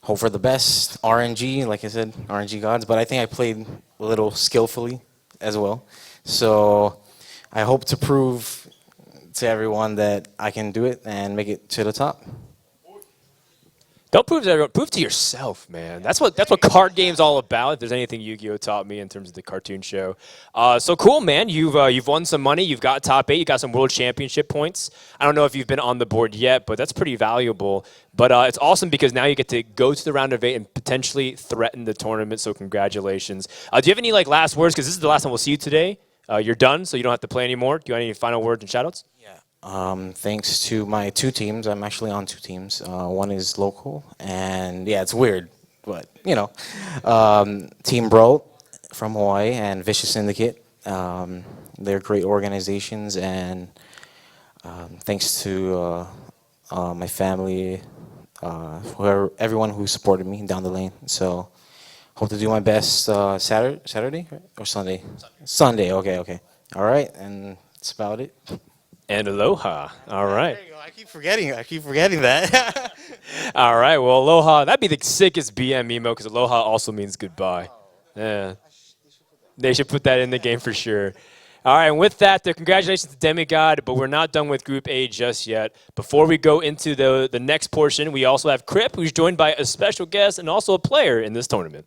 hope for the best. RNG, like I said, RNG gods, but I think I played a little skillfully as well. So I hope to prove to everyone that I can do it and make it to the top. Don't prove to everyone. Prove to yourself, man. That's what card game's all about. If there's anything Yu-Gi-Oh taught me in terms of the cartoon show. So cool, man. You've won some money. You've got top 8. You got some world championship points. I don't know if you've been on the board yet, but that's pretty valuable. But it's awesome because now you get to go to the round of 8 and potentially threaten the tournament. So congratulations. Do you have any last words? Because this is the last time we'll see you today. You're done, so you don't have to play anymore. Do you have any final words and shoutouts? Yeah. Thanks to my 2 teams. I'm actually on 2 teams. One is local, and yeah, it's weird, but Team Bro from Hawaii and Vicious Syndicate. They're great organizations, and thanks to my family, everyone who supported me down the lane. So hope to do my best Saturday or Sunday? Sunday. Okay. All right, and that's about it. And aloha. All right. There you go. I keep forgetting that. All right. Well, aloha. That'd be the sickest BM emo because aloha also means goodbye. Yeah. They should put that in the game for sure. All right. And with that, congratulations to Demigod, but we're not done with Group A just yet. Before we go into the next portion, we also have Crip, who's joined by a special guest and also a player in this tournament.